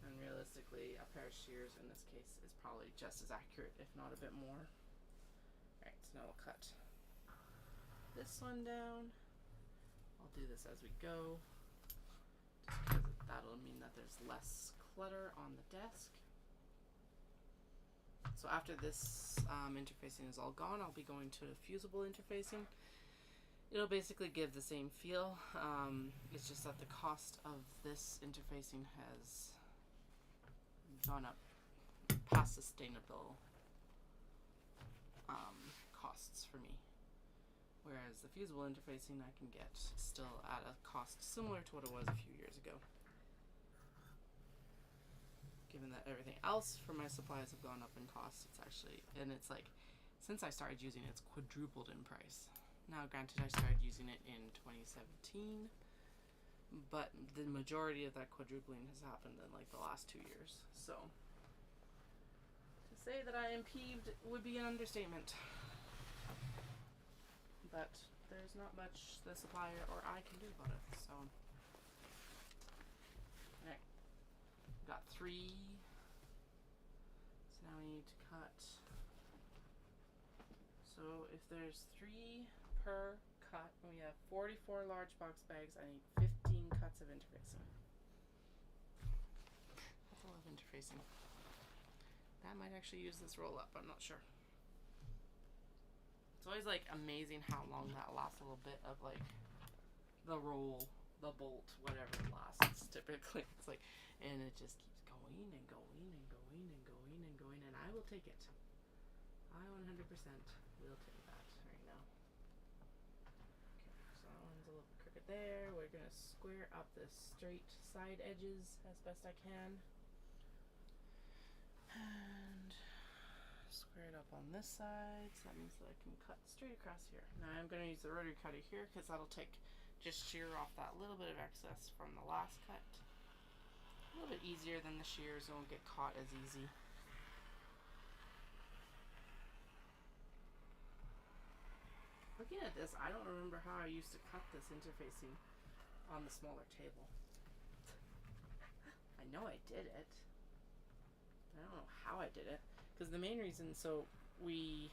And realistically, a pair of shears in this case is probably just as accurate, if not a bit more. Alright, so now we'll cut this one down. I'll do this as we go, just because that'll mean that there's less clutter on the desk. So after this interfacing is all gone, I'll be going to fusible interfacing. It'll basically give the same feel. It's just that the cost of this interfacing has gone up past sustainable costs for me. Whereas the fusible interfacing I can get still at a cost similar to what it was a few years ago. Given that everything else for my supplies have gone up in cost, it's actually, and it's like, since I started using it, it's quadrupled in price. Now granted, I started using it in 2017, but the majority of that quadrupling has happened in like the last 2 years. So to say that I am peeved would be an understatement. But there's not much the supplier or I can do about it. So alright. Got 3. So now we need to cut. So if there's 3 per cut, and we have 44 large box bags, I need 15 cuts of interfacing. That's a lot of interfacing. That might actually use this roll up, I'm not sure. It's always like amazing how long that lasts. A little bit of like the roll, the bolt, whatever lasts typically. It's like, and it just keeps going and going and going and going and going, and I will take it. I 100% will take that right now. Okay, so that one's a little crooked. there. We're gonna square up the straight side edges as best I can. And square it up on this side, so that means that I can cut straight across here. Now I'm gonna use the rotary cutter here because that'll just shear off that little bit of excess from the last cut. A little bit easier than the shears, won't get caught as easy. Looking at this, I don't remember how I used to cut this interfacing on the smaller table. I know I did it. I don't know how I did it. Because the main reason, so we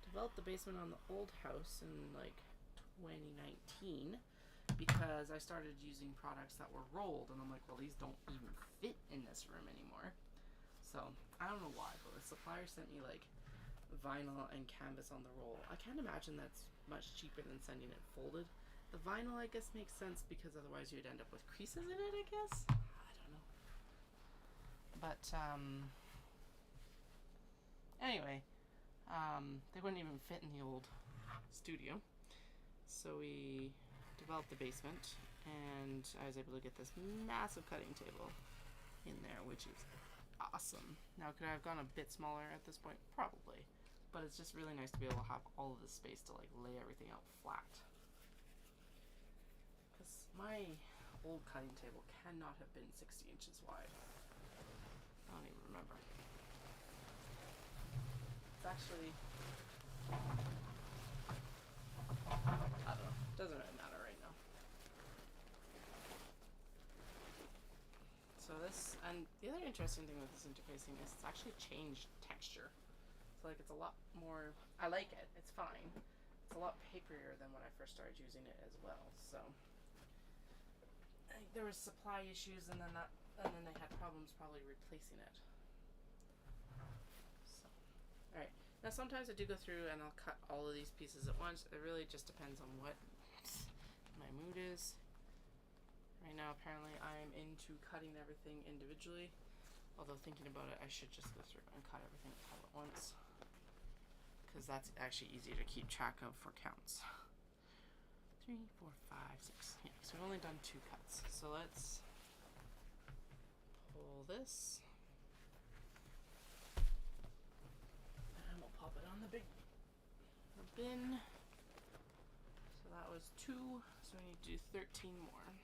developed the basement on the old house in like 2019 because I started using products that were rolled, and I'm like, well, these don't even fit in this room anymore. So I don't know why, but the supplier sent me like vinyl and canvas on the roll. I can't imagine that's much cheaper than sending it folded. The vinyl, I guess, makes sense because otherwise you'd end up with creases in it, I guess. I don't know. But anyway, they wouldn't even fit in the old studio. So we developed the basement, and I was able to get this massive cutting table in there, which is awesome. Now, could I have gone a bit smaller at this point? Probably. But it's just really nice to be able to have all of this space to like lay everything out flat. Because my old cutting table cannot have been 60 inches wide. I don't even remember. It's actually, I don't know, doesn't really matter right now. So this, and the other interesting thing with this interfacing is it's actually changed texture. So like it's a lot more, I like it, it's fine. It's a lot paperier than when I first started using it as well. So I think there was supply issues, and then they had problems probably replacing it. So, all right. Now sometimes I do go through and I'll cut all of these pieces at once. It really just depends on what my mood is. Right now, apparently, I'm into cutting everything individually. Although thinking about it, I should just go through and cut everything all at once, because that's actually easier to keep track of for counts. 3, 4, 5, 6. Yeah, so we've only done 2 cuts. So let's pull this. And we'll pop it on the bin. So that was 2. So we need to do 13 more.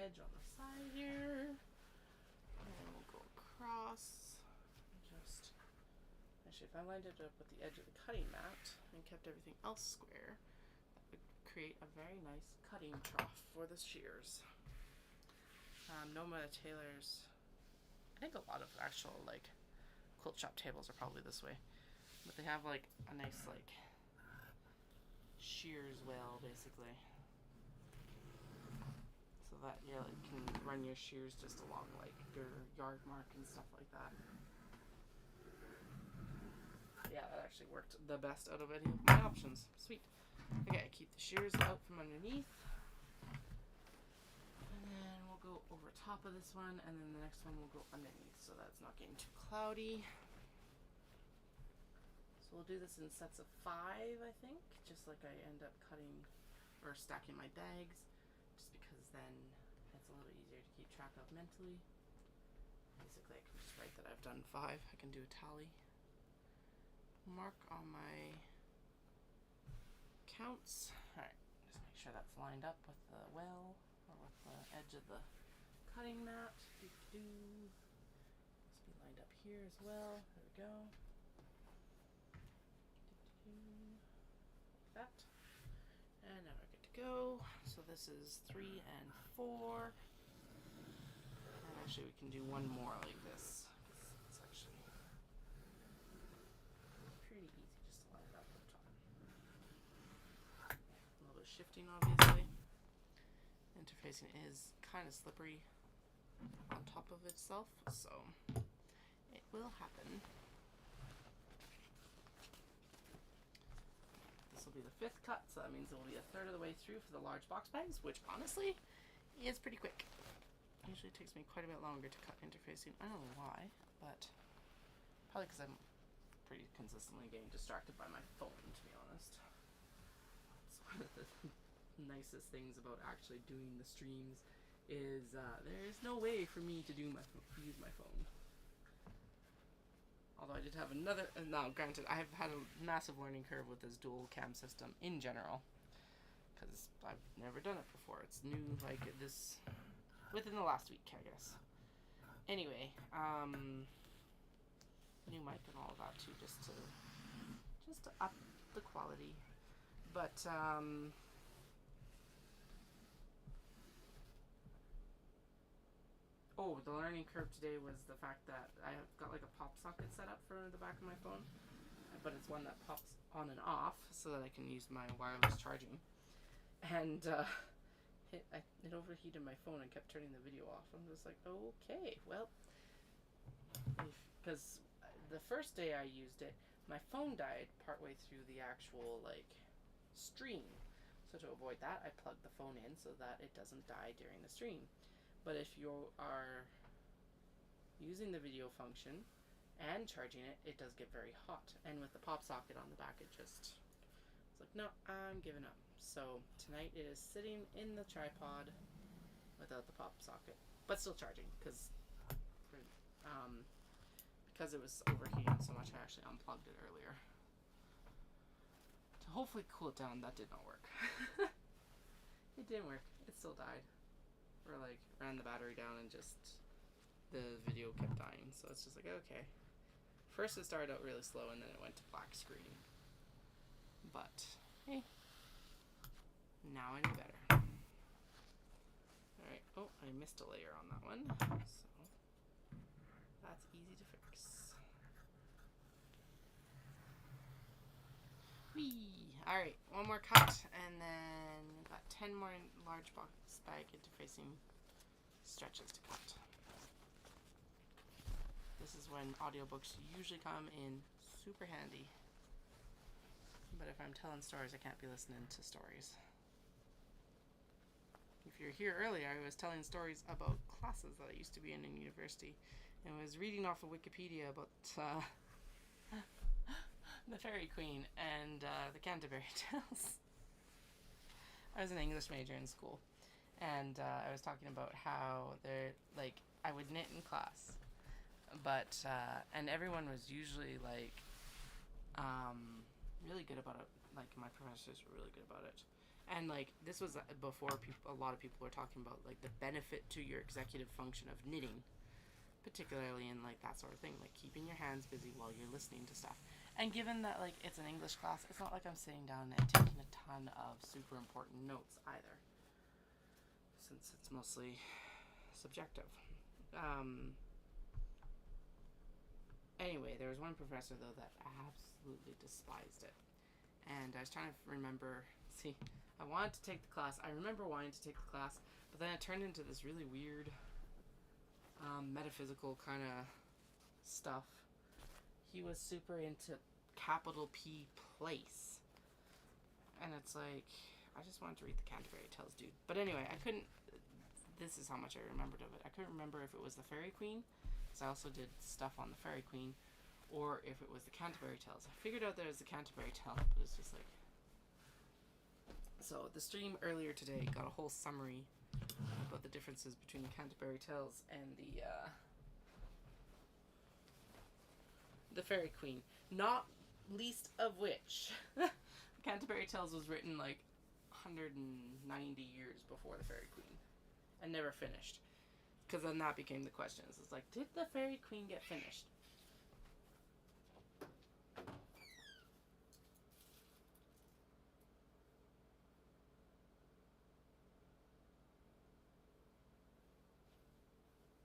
Edge on the side here, and then we'll go across. Actually, if I lined it up with the edge of the cutting mat and kept everything else square, that would create a very nice cutting trough for the shears. Noma Taylor's, I think a lot of actual like quilt shop tables are probably this way, but they have like a nice like shears well basically. So that you can run your shears just along like your yard mark and stuff like that. Yeah, that actually worked the best out of any of my options. Sweet. Okay, keep the shears out from underneath. And then we'll go over top of this one, and then the next one will go underneath, so that's not getting too cloudy. So we'll do this in sets of 5, I think, just like I end up cutting or stacking my bags. Then it's a little easier to keep track of mentally. Basically, I can just write that I've done 5. I can do a tally. Mark on my counts. Alright, just make sure that's lined up with the well, or with the edge of the cutting mat. Must be lined up here as well. There we go. Like that. And now we're good to go. So this is 3 and 4. And actually we can do one more like this. It's actually pretty easy just to line it up on top. A little bit of shifting obviously. Interfacing is kind of slippery on top of itself, so it will happen. This will be the 5th cut, so that means it will be a third of the way through for the large box bags, which honestly is pretty quick. Usually it takes me quite a bit longer to cut interfacing. I don't know why, but probably because I'm pretty consistently getting distracted by my phone, to be honest. It's one of the nicest things about actually doing the streams is there's no way for me to use my phone. Although I did have another, now granted, I have had a massive learning curve with this dual cam system in general, because I've never done it before. It's new, like this, within the last week, I guess. Anyway, new mic and all of that too, just to up the quality. But oh, the learning curve today was the fact that I have got like a pop socket set up for the back of my phone, but it's one that pops on and off so that I can use my wireless charging. And it overheated my phone and kept turning the video off. I'm just like, okay, well, because the first day I used it, my phone died partway through the actual like stream. So to avoid that, I plugged the phone in so that it doesn't die during the stream. But if you are using the video function and charging it, it does get very hot. And with the pop socket on the back, it's like, no, I'm giving up. So tonight it is sitting in the tripod without the pop socket, but still charging because it was overheating so much. I actually unplugged it earlier to hopefully cool it down. That did not work. It didn't work. It still died. Or like ran the battery down and just the video kept dying. So it's just like, okay. First it started out really slow and then it went to black screen. But hey, now I know better. Alright, oh, I missed a layer on that one. So that's easy to fix. Whee! Alright, one more cut and then we've got 10 more large box bag interfacing stretches to cut. This is when audiobooks usually come in super handy. But if I'm telling stories, I can't be listening to stories. If you're here earlier, I was telling stories about classes that I used to be in university, and was reading off of Wikipedia about the Fairy Queen and the Canterbury Tales. I was an English major in school, and I was talking about how I would knit in class, but and everyone was usually like really good about it. Like my professors were really good about it, and like this was before a lot of people were talking about like the benefit to your executive function of knitting, particularly in like that sort of thing, like keeping your hands busy while you're listening to stuff. And given that like it's an English class, it's not like I'm sitting down and taking a ton of super important notes either, since it's mostly subjective. Anyway, there was one professor though that absolutely despised it, and I was trying to remember. See, I wanted to take the class. I remember wanting to take the class, but then it turned into this really weird metaphysical kind of stuff. He was super into capital P place. And it's like, I just wanted to read the Canterbury Tales, dude. But anyway, I couldn't, this is how much I remembered of it. I couldn't remember if it was the Fairy Queen, because I also did stuff on the Fairy Queen, or if it was the Canterbury Tales. I figured out that it was the Canterbury Tale, but it's just like... So, the stream earlier today got a whole summary about the differences between the Canterbury Tales and the Fairy Queen. Not least of which, Canterbury Tales was written like 190 years before the Fairy Queen and never finished. Because then that became the question. It's like, did the Fairy Queen get finished?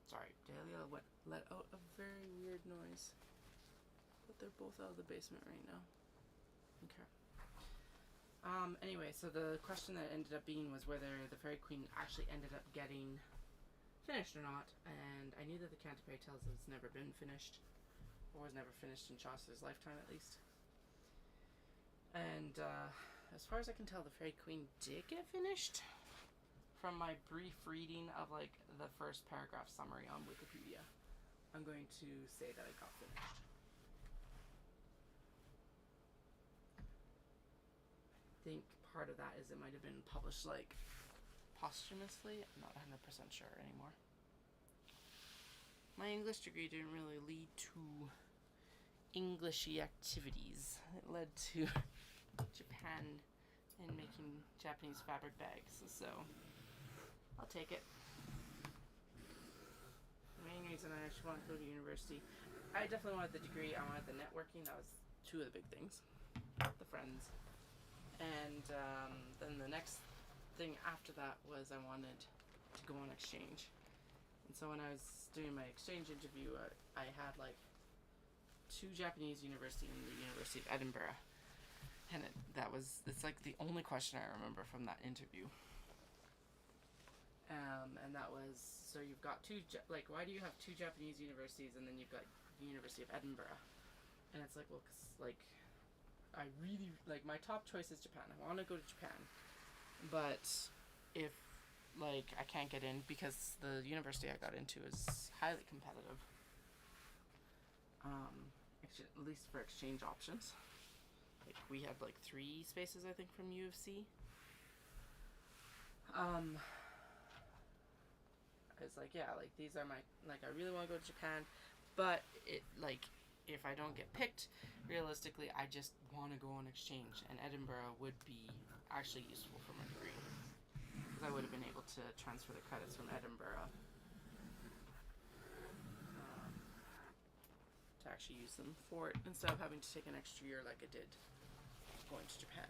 Sorry, Dahlia let out a very weird noise. But they're both out of the basement right now. Okay. Anyway, so the question that ended up being was whether the Fairy Queen actually ended up getting finished or not, and I knew that the Canterbury Tales has never been finished, or was never finished in Chaucer's lifetime at least. And as far as I can tell, the Fairy Queen did get finished, from my brief reading of like the first paragraph summary on Wikipedia, I'm going to say that it got finished. I think part of that is it might have been published like posthumously. I'm not 100% sure anymore. My English degree didn't really lead to Englishy activities. It led to Japan and making Japanese fabric bags, so I'll take it. The main reason I actually wanted to go to university, I definitely wanted the degree. I wanted the networking. That was two of the big things. The friends. And then the next thing after that was I wanted to go on exchange. And so when I was doing my exchange interview, I had like 2 Japanese universities and the University of Edinburgh. And it's like the only question I remember from that interview. And that was, so you've got why do you have 2 Japanese universities and then you've got the University of Edinburgh? And it's like, well, 'cause like, I really, like, my top choice is Japan. I want to go to Japan. But if, like, I can't get in because the university I got into is highly competitive. At least for exchange options. Like, we had, like, 3 spaces, I think, from U of C. I was like, yeah, like, these are my, like, I really want to go to Japan, but it, like, if I don't get picked, realistically, I just want to go on exchange, and Edinburgh would be actually useful for my degree, because I would have been able to transfer the credits from Edinburgh to actually use them for it, instead of having to take an extra year like I did going to Japan.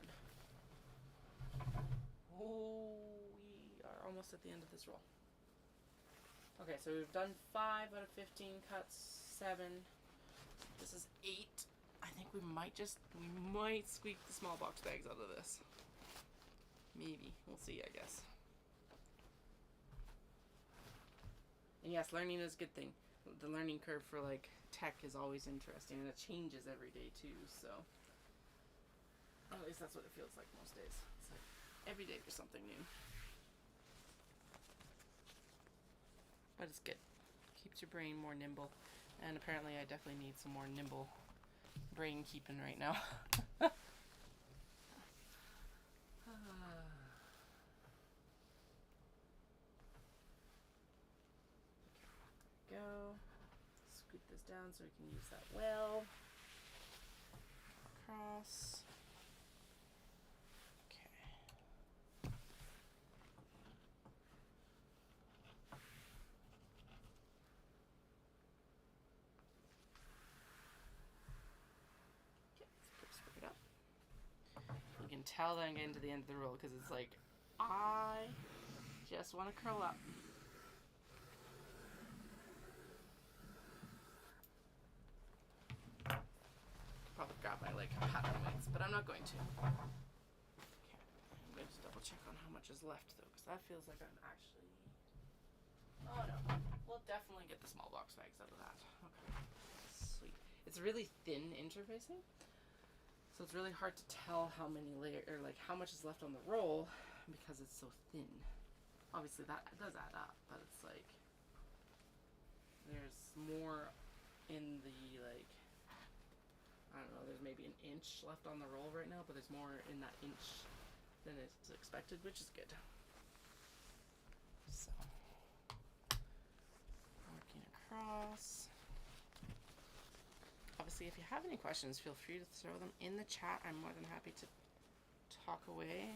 Oh, we are almost at the end of this roll. Okay, so we've done 5 out of 15 cuts, 7. This is 8. I think we might squeak the small box bags out of this. Maybe. We'll see, I guess. And yes, learning is a good thing. The learning curve for, like, tech is always interesting, and it changes every day, too, so. At least that's what it feels like most days. It's like, every day there's something new. But it's good. Keeps your brain more nimble. And apparently I definitely need some more nimble brain keeping right now. Go. Scoot this down so we can use that well. Across. You can tell that I'm getting to the end of the roll because it's like, I just want to curl up. Probably grab my like pattern weights, but I'm not going to. Okay, I'm going to double check on how much is left though, because that feels like I'm actually. Oh no, we'll definitely get the small box bags out of that. Okay, sweet. It's really thin interfacing. So it's really hard to tell how many or like how much is left on the roll because it's so thin. Obviously that does add up, but it's like there's more in the like, I don't know, there's maybe an inch left on the roll right now, but there's more in that inch than it's expected, which is good. So working across. Obviously, if you have any questions, feel free to throw them in the chat. I'm more than happy to talk away.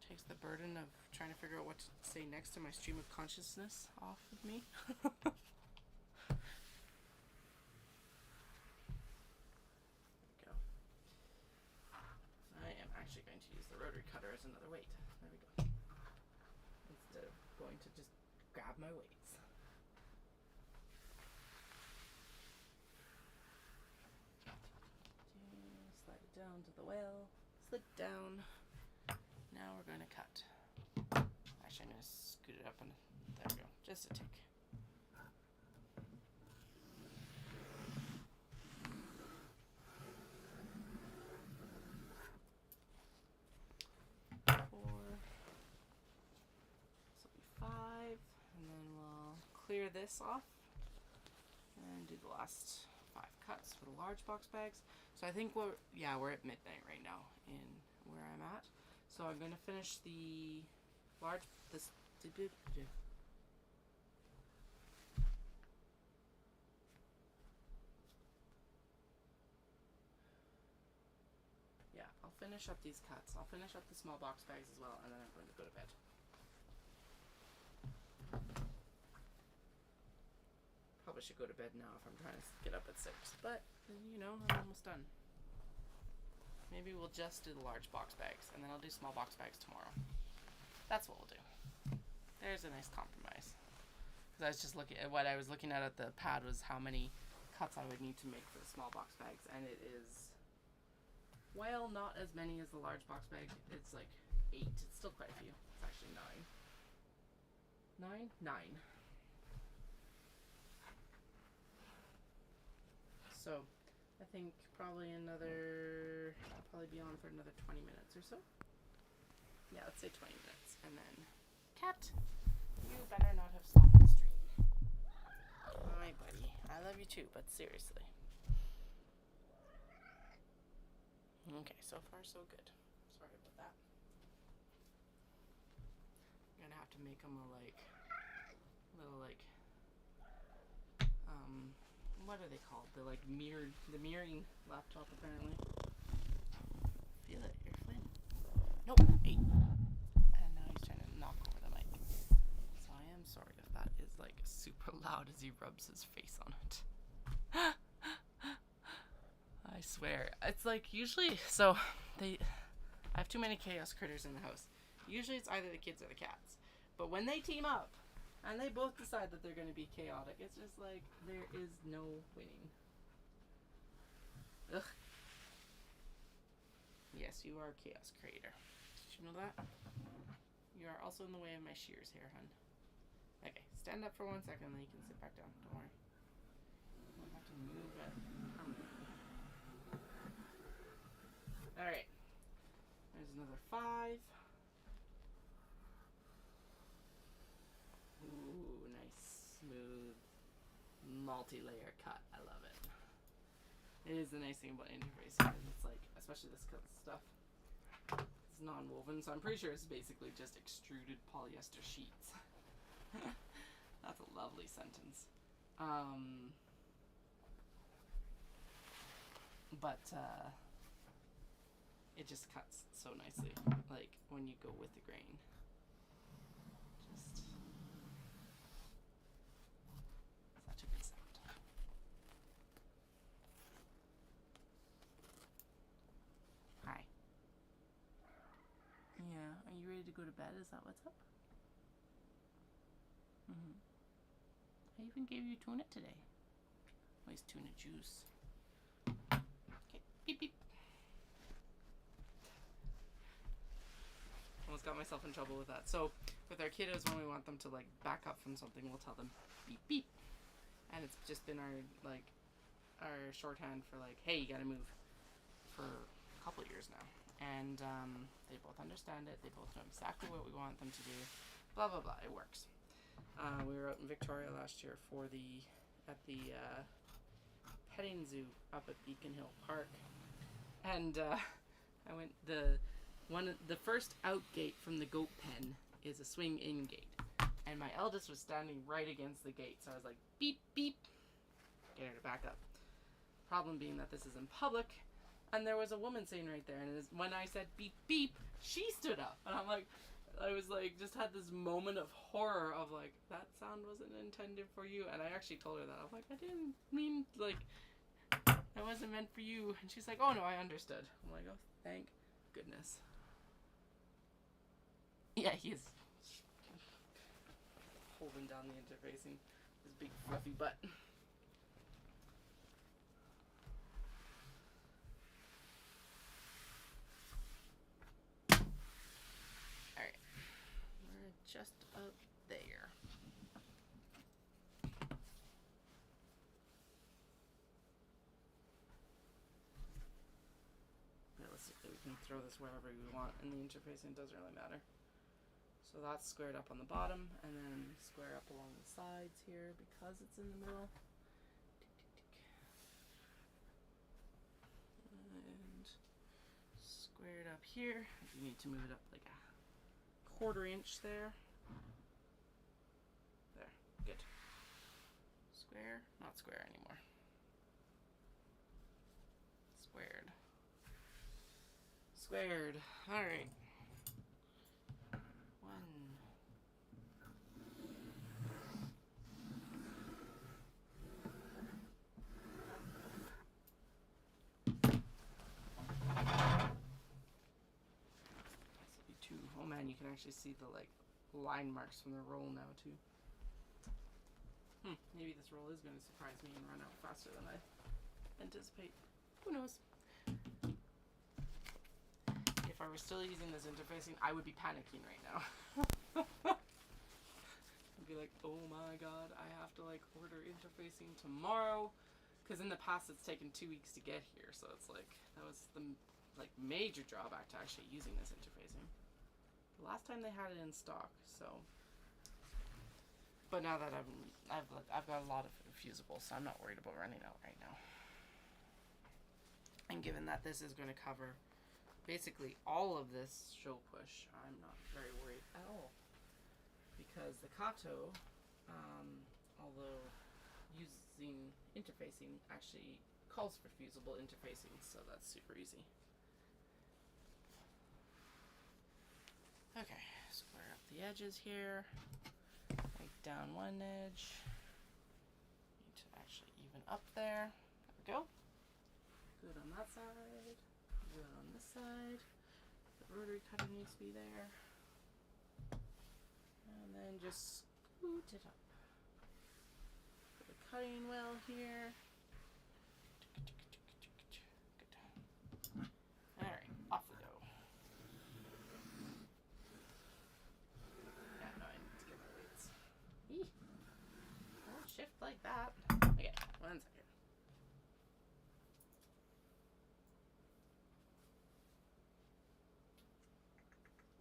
Takes the burden of trying to figure out what to say next to my stream of consciousness off of me. There we go. I am actually going to use the rotary cutter as another weight. There we go. Instead of going to just grab my weights. Down to the well, slip down. Now we're going to cut. Actually, I'm going to scoot it up and there we go, just a tick. this off and do the last 5 cuts for the large box bags. So I think we're at midnight right now in where I'm at. So I'm gonna finish the large yeah, I'll finish up these cuts. I'll finish up the small box bags as well, and then I'm going to go to bed. Probably should go to bed now if I'm trying to get up at 6, but you know, I'm almost done. Maybe we'll just do the large box bags, and then I'll do small box bags tomorrow. That's what we'll do. There's a nice compromise. Because I was just looking at what I was looking at the pad was how many cuts I would need to make for the small box bags, and it is, well, not as many as the large box bag. It's like 8. It's still quite a few. It's actually 9. 9? 9. So, I think probably I'll probably be on for another 20 minutes or so. Yeah, let's say 20 minutes. And then, Cat, you better not have stopped the stream. Hi, buddy. I love you too, but seriously. Okay, so far so good. Sorry about that. I'm gonna have to make them a little what are they called? The mirroring laptop apparently. Feel it, you're Flynn. Nope, 8. And now he's trying to knock over the mic. So I am sorry if that is like super loud as he rubs his face on it. I swear. It's like usually, I have too many chaos critters in the house. Usually it's either the kids or the cats. But when they team up, and they both decide that they're going to be chaotic, it's just like, there is no winning. Ugh. Yes, you are a chaos creator. Did you know that? You are also in the way of my shears here, hun. Okay, stand up for 1 second, then you can sit back down. Don't worry. I'll have to move it permanently. Alright. There's another 5. Ooh, nice, smooth, multi-layer cut. I love it. It is the nice thing about interfacing. It's like, especially this kind of stuff, it's non-woven, so I'm pretty sure it's basically just extruded polyester sheets. That's a lovely sentence. But it just cuts so nicely, like when you go with the grain. Just such a good sound. Hi. Yeah, are you ready to go to bed? Is that what's up? I even gave you tuna today. At least tuna juice. Okay, beep beep. Almost got myself in trouble with that. So with our kiddos, when we want them to like back up from something, we'll tell them beep beep, and it's just been our shorthand for like, hey, you gotta move, for a couple of years now. And they both understand it. They both know exactly what we want them to do. Blah blah blah. It works. We were out in Victoria last year at the petting zoo up at Beacon Hill Park, and I went the first out gate from the goat pen is a swing in gate, and my eldest was standing right against the gate, so I was like beep beep, get her to back up. Problem being that this is in public, and there was a woman sitting right there, and when I said beep beep, she stood up, and I was like, just had this moment of horror of like, that sound wasn't intended for you. And I actually told her that. I'm like, I didn't mean, like, that wasn't meant for you. And she's like, oh no, I understood. I'm like, oh, thank goodness. Yeah, he's holding down the interfacing, his big fluffy butt. Just up there. Realistically, we can throw this wherever we want in the interface, and it doesn't really matter. So that's squared up on the bottom, and then square up along the sides here because it's in the middle. And squared up here. You need to move it up like a 1/4 inch there. There, good. Square, not square anymore. Squared. Squared. All right. Oh man, you can actually see the like line marks from the roll now too. Maybe this roll is going to surprise me and run out faster than I anticipate. Who knows? If I were still using this interfacing, I would be panicking right now. I'd be like, oh my god, I have to like order interfacing tomorrow, because in the past it's taken 2 weeks to get here, so it's like that was the like major drawback to actually using this interfacing. The last time they had it in stock, so. But now that I've got a lot of fusibles, so I'm not worried about running out right now. And given that this is going to cover basically all of this show push, I'm not very worried at all, because the Kato, although using interfacing, actually calls for fusible interfacing, so that's super easy. Okay, square up the edges here, make down one edge, need to actually even up there, there we go. Good on that side, good on this side, the rotary cutter needs to be there, and then just scoot it up. Put a cutting wheel here. Good. Alright, off we go. Yeah, no, I need to get my weights. Eee. Don't shift like that. Okay, 1 second.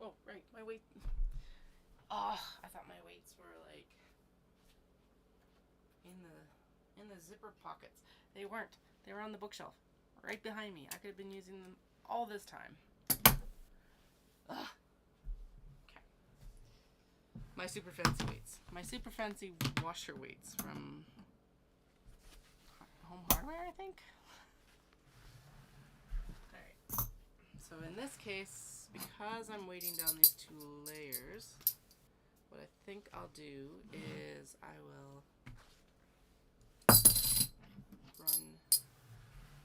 Oh, right, my weight. Oh, I thought my weights were like in the zipper pockets. They weren't. They were on the bookshelf, right behind me. I could have been using them all this time. Ugh. Okay. My super fancy weights. My super fancy washer weights from Home Hardware, I think. Alright. So in this case, because I'm weighting down these 2 layers, what I think I'll do is I will run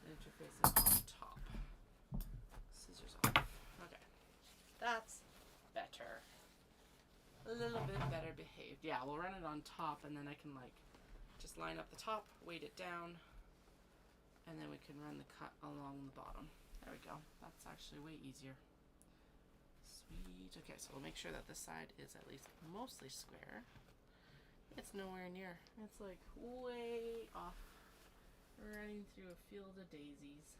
the interfaces on top. Scissors off. Okay. That's better. A little bit better behaved. Yeah, we'll run it on top, and then I can like just line up the top, weight it down, and then we can run the cut along the bottom. There we go. That's actually way easier. Sweet. Okay, so we'll make sure that this side is at least mostly square. It's nowhere near. It's like way off. We're running through a field of daisies.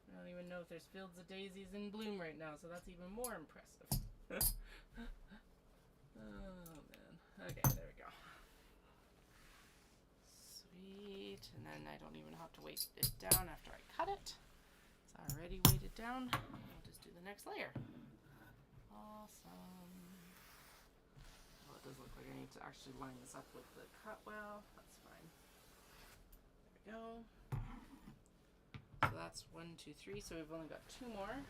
I don't even know if there's fields of daisies in bloom right now, so that's even more impressive. Oh man. Okay, there we go. Sweet. And then I don't even have to weight it down after I cut it. It's already weighted down. I'll just do the next layer. Awesome. Well, it does look like I need to actually line this up with the cut well. That's fine. There we go. So that's 1, 2, 3. So we've only got 2 more.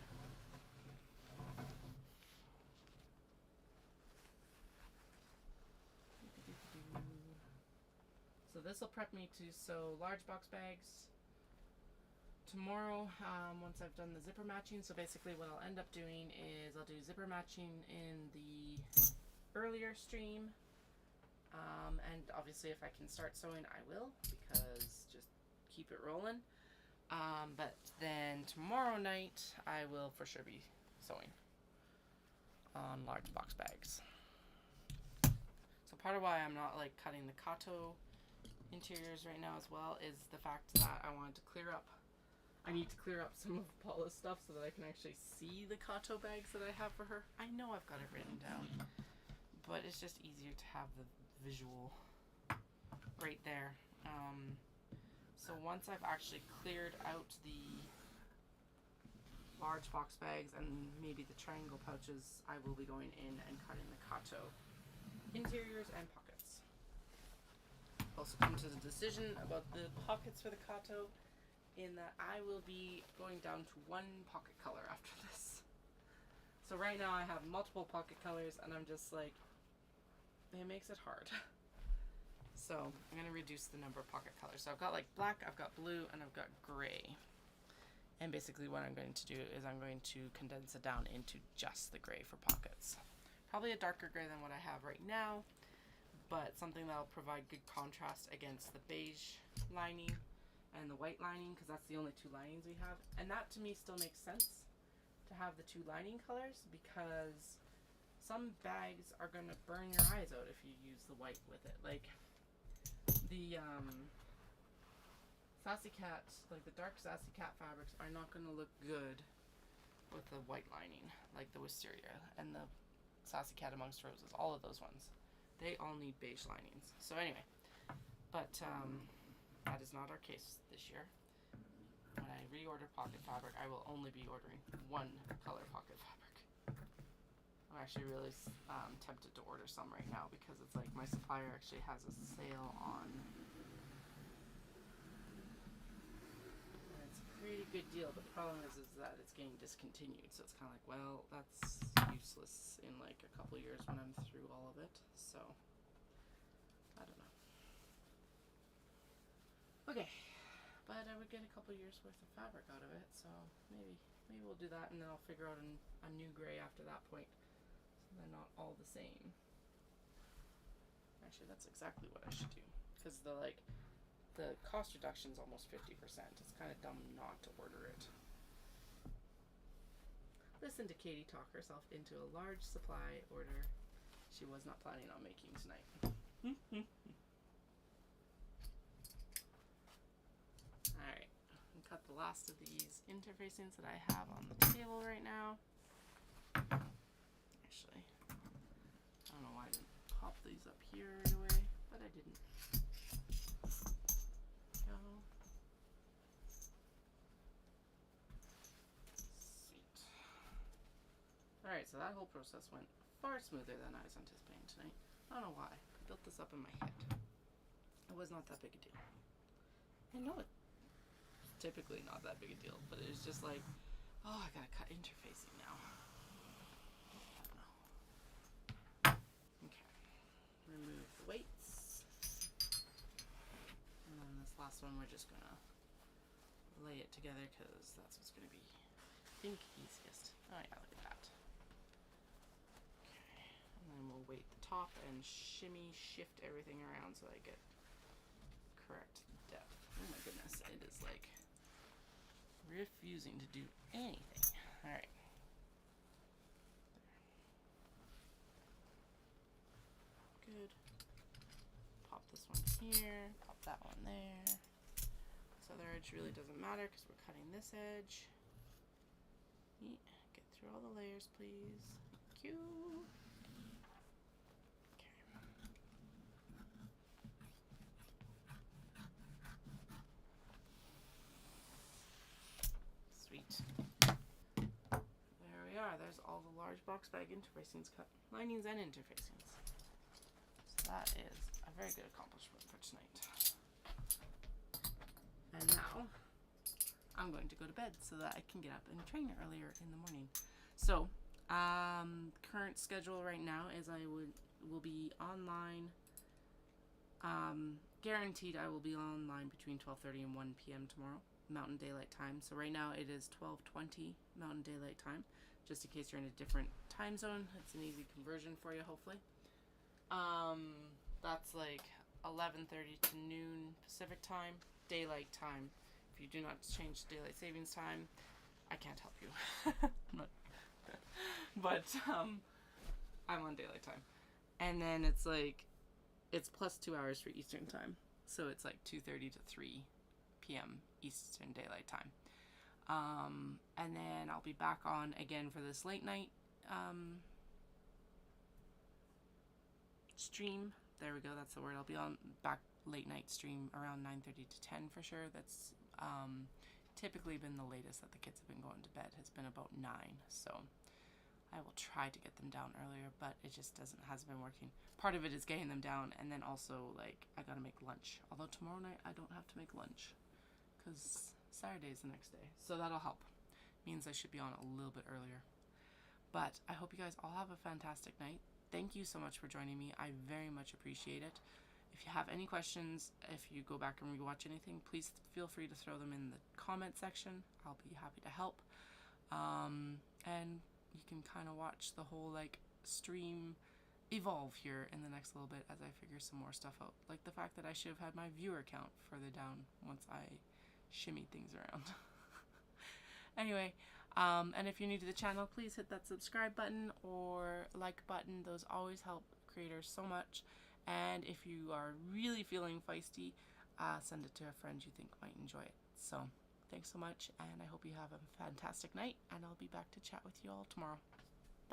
So this will prep me to sew large box bags tomorrow, once I've done the zipper matching. So basically what I'll end up doing is I'll do zipper matching in the earlier stream, and obviously if I can start sewing I will, because just keep it rolling. But then tomorrow night I will for sure be sewing on large box bags. So part of why I'm not like cutting the Kato interiors right now as well is the fact that I wanted to clear up I need to clear up some of Paula's stuff so that I can actually see the Kato bags that I have for her. I know I've got it written down, but it's just easier to have the visual right there. So once I've actually cleared out the large box bags and maybe the triangle pouches, I will be going in and cutting the Kato interiors and pockets. Also come to the decision about the pockets for the Kato, in that I will be going down to one pocket color after this. So right now I have multiple pocket colors and I'm just like, it makes it hard. So I'm going to reduce the number of pocket colors. So I've got like black, I've got blue, and I've got gray. And basically what I'm going to do is I'm going to condense it down into just the gray for pockets. Probably a darker gray than what I have right now, but something that'll provide good contrast against the beige lining and the white lining, because that's the only two linings we have. And that to me still makes sense to have the two lining colors, because some bags are going to burn your eyes out if you use the white with it. Like the Sassy Cat, like the dark Sassy Cat fabrics are not going to look good with the white lining, like the Wisteria and the Sassy Cat Amongst Roses, all of those ones. They all need beige linings. So anyway, but that is not our case this year. When I reorder pocket fabric, I will only be ordering one color pocket fabric. I'm actually really tempted to order some right now, because it's like my supplier actually has a sale on. And it's a pretty good deal, but the problem is that it's getting discontinued. So it's kind of like, well, that's useless in like a couple years when I'm through all of it. So I don't know. Okay, but I would get a couple years worth of fabric out of it, so maybe we'll do that, and then I'll figure out a new gray after that point. They're not all the same. Actually, that's exactly what I should do, because the cost reduction is almost 50%. It's kind of dumb not to order it. Listen to Katie talk herself into a large supply order she was not planning on making tonight. Alright, I'll cut the last of these interfacings that I have on the table right now. Actually, I don't know why I didn't pop these up here right away, but I didn't. Go. Sweet. Alright, so that whole process went far smoother than I was anticipating tonight. I don't know why. I built this up in my head. It was not that big a deal. I know it's typically not that big a deal, but it was just like, oh, I gotta cut interfacing now. Okay, remove the weights, and then this last one we're just gonna lay it together, because that's what's gonna be, I think, easiest. Oh yeah, look at that. Okay, and then we'll weight the top and shift everything around so I get correct depth. Oh my goodness, it is like refusing to do anything. Alright. Good. Pop this one here, pop that one there. This other edge really doesn't matter because we're cutting this edge. Get through all the layers, please. Thank you. There we are. There's all the large box bag interfacings cut. Linings and interfacings. So that is a very good accomplishment for tonight. And now I'm going to go to bed so that I can get up and train earlier in the morning. So current schedule right now is I will be online. Guaranteed I will be online between 12:30 and 1 p.m. tomorrow, Mountain Daylight Time. So right now it is 12:20 Mountain Daylight Time, just in case you're in a different time zone. It's an easy conversion for you, hopefully. That's like 11:30 to noon Pacific Time, Daylight Time. If you do not change Daylight Savings Time, I can't help you. But I'm on Daylight Time. And then it's like, it's plus 2 hours for Eastern Time. So it's like 2:30 to 3 p.m. Eastern Daylight Time. And then I'll be back on again for this late night stream. There we go, that's the word. I'll be on back late night stream around 9:30 to 10 for sure. That's typically been the latest that the kids have been going to bed, has been about 9. So I will try to get them down earlier, but it just hasn't been working. Part of it is getting them down, and then also like I gotta make lunch. Although tomorrow night I don't have to make lunch because Saturday is the next day, so that'll help. Means I should be on a little bit earlier. But I hope you guys all have a fantastic night. Thank you so much for joining me. I very much appreciate it. If you have any questions, if you go back and rewatch anything, please feel free to throw them in the comment section. I'll be happy to help. And you can kind of watch the whole like stream evolve here in the next little bit as I figure some more stuff out. Like the fact that I should have had my viewer count further down once I shimmied things around. Anyway, and if you're new to the channel, please hit that subscribe button or like button. Those always help creators so much. And if you are really feeling feisty, send it to a friend you think might enjoy it. So thanks so much, and I hope you have a fantastic night, and I'll be back to chat with you all tomorrow.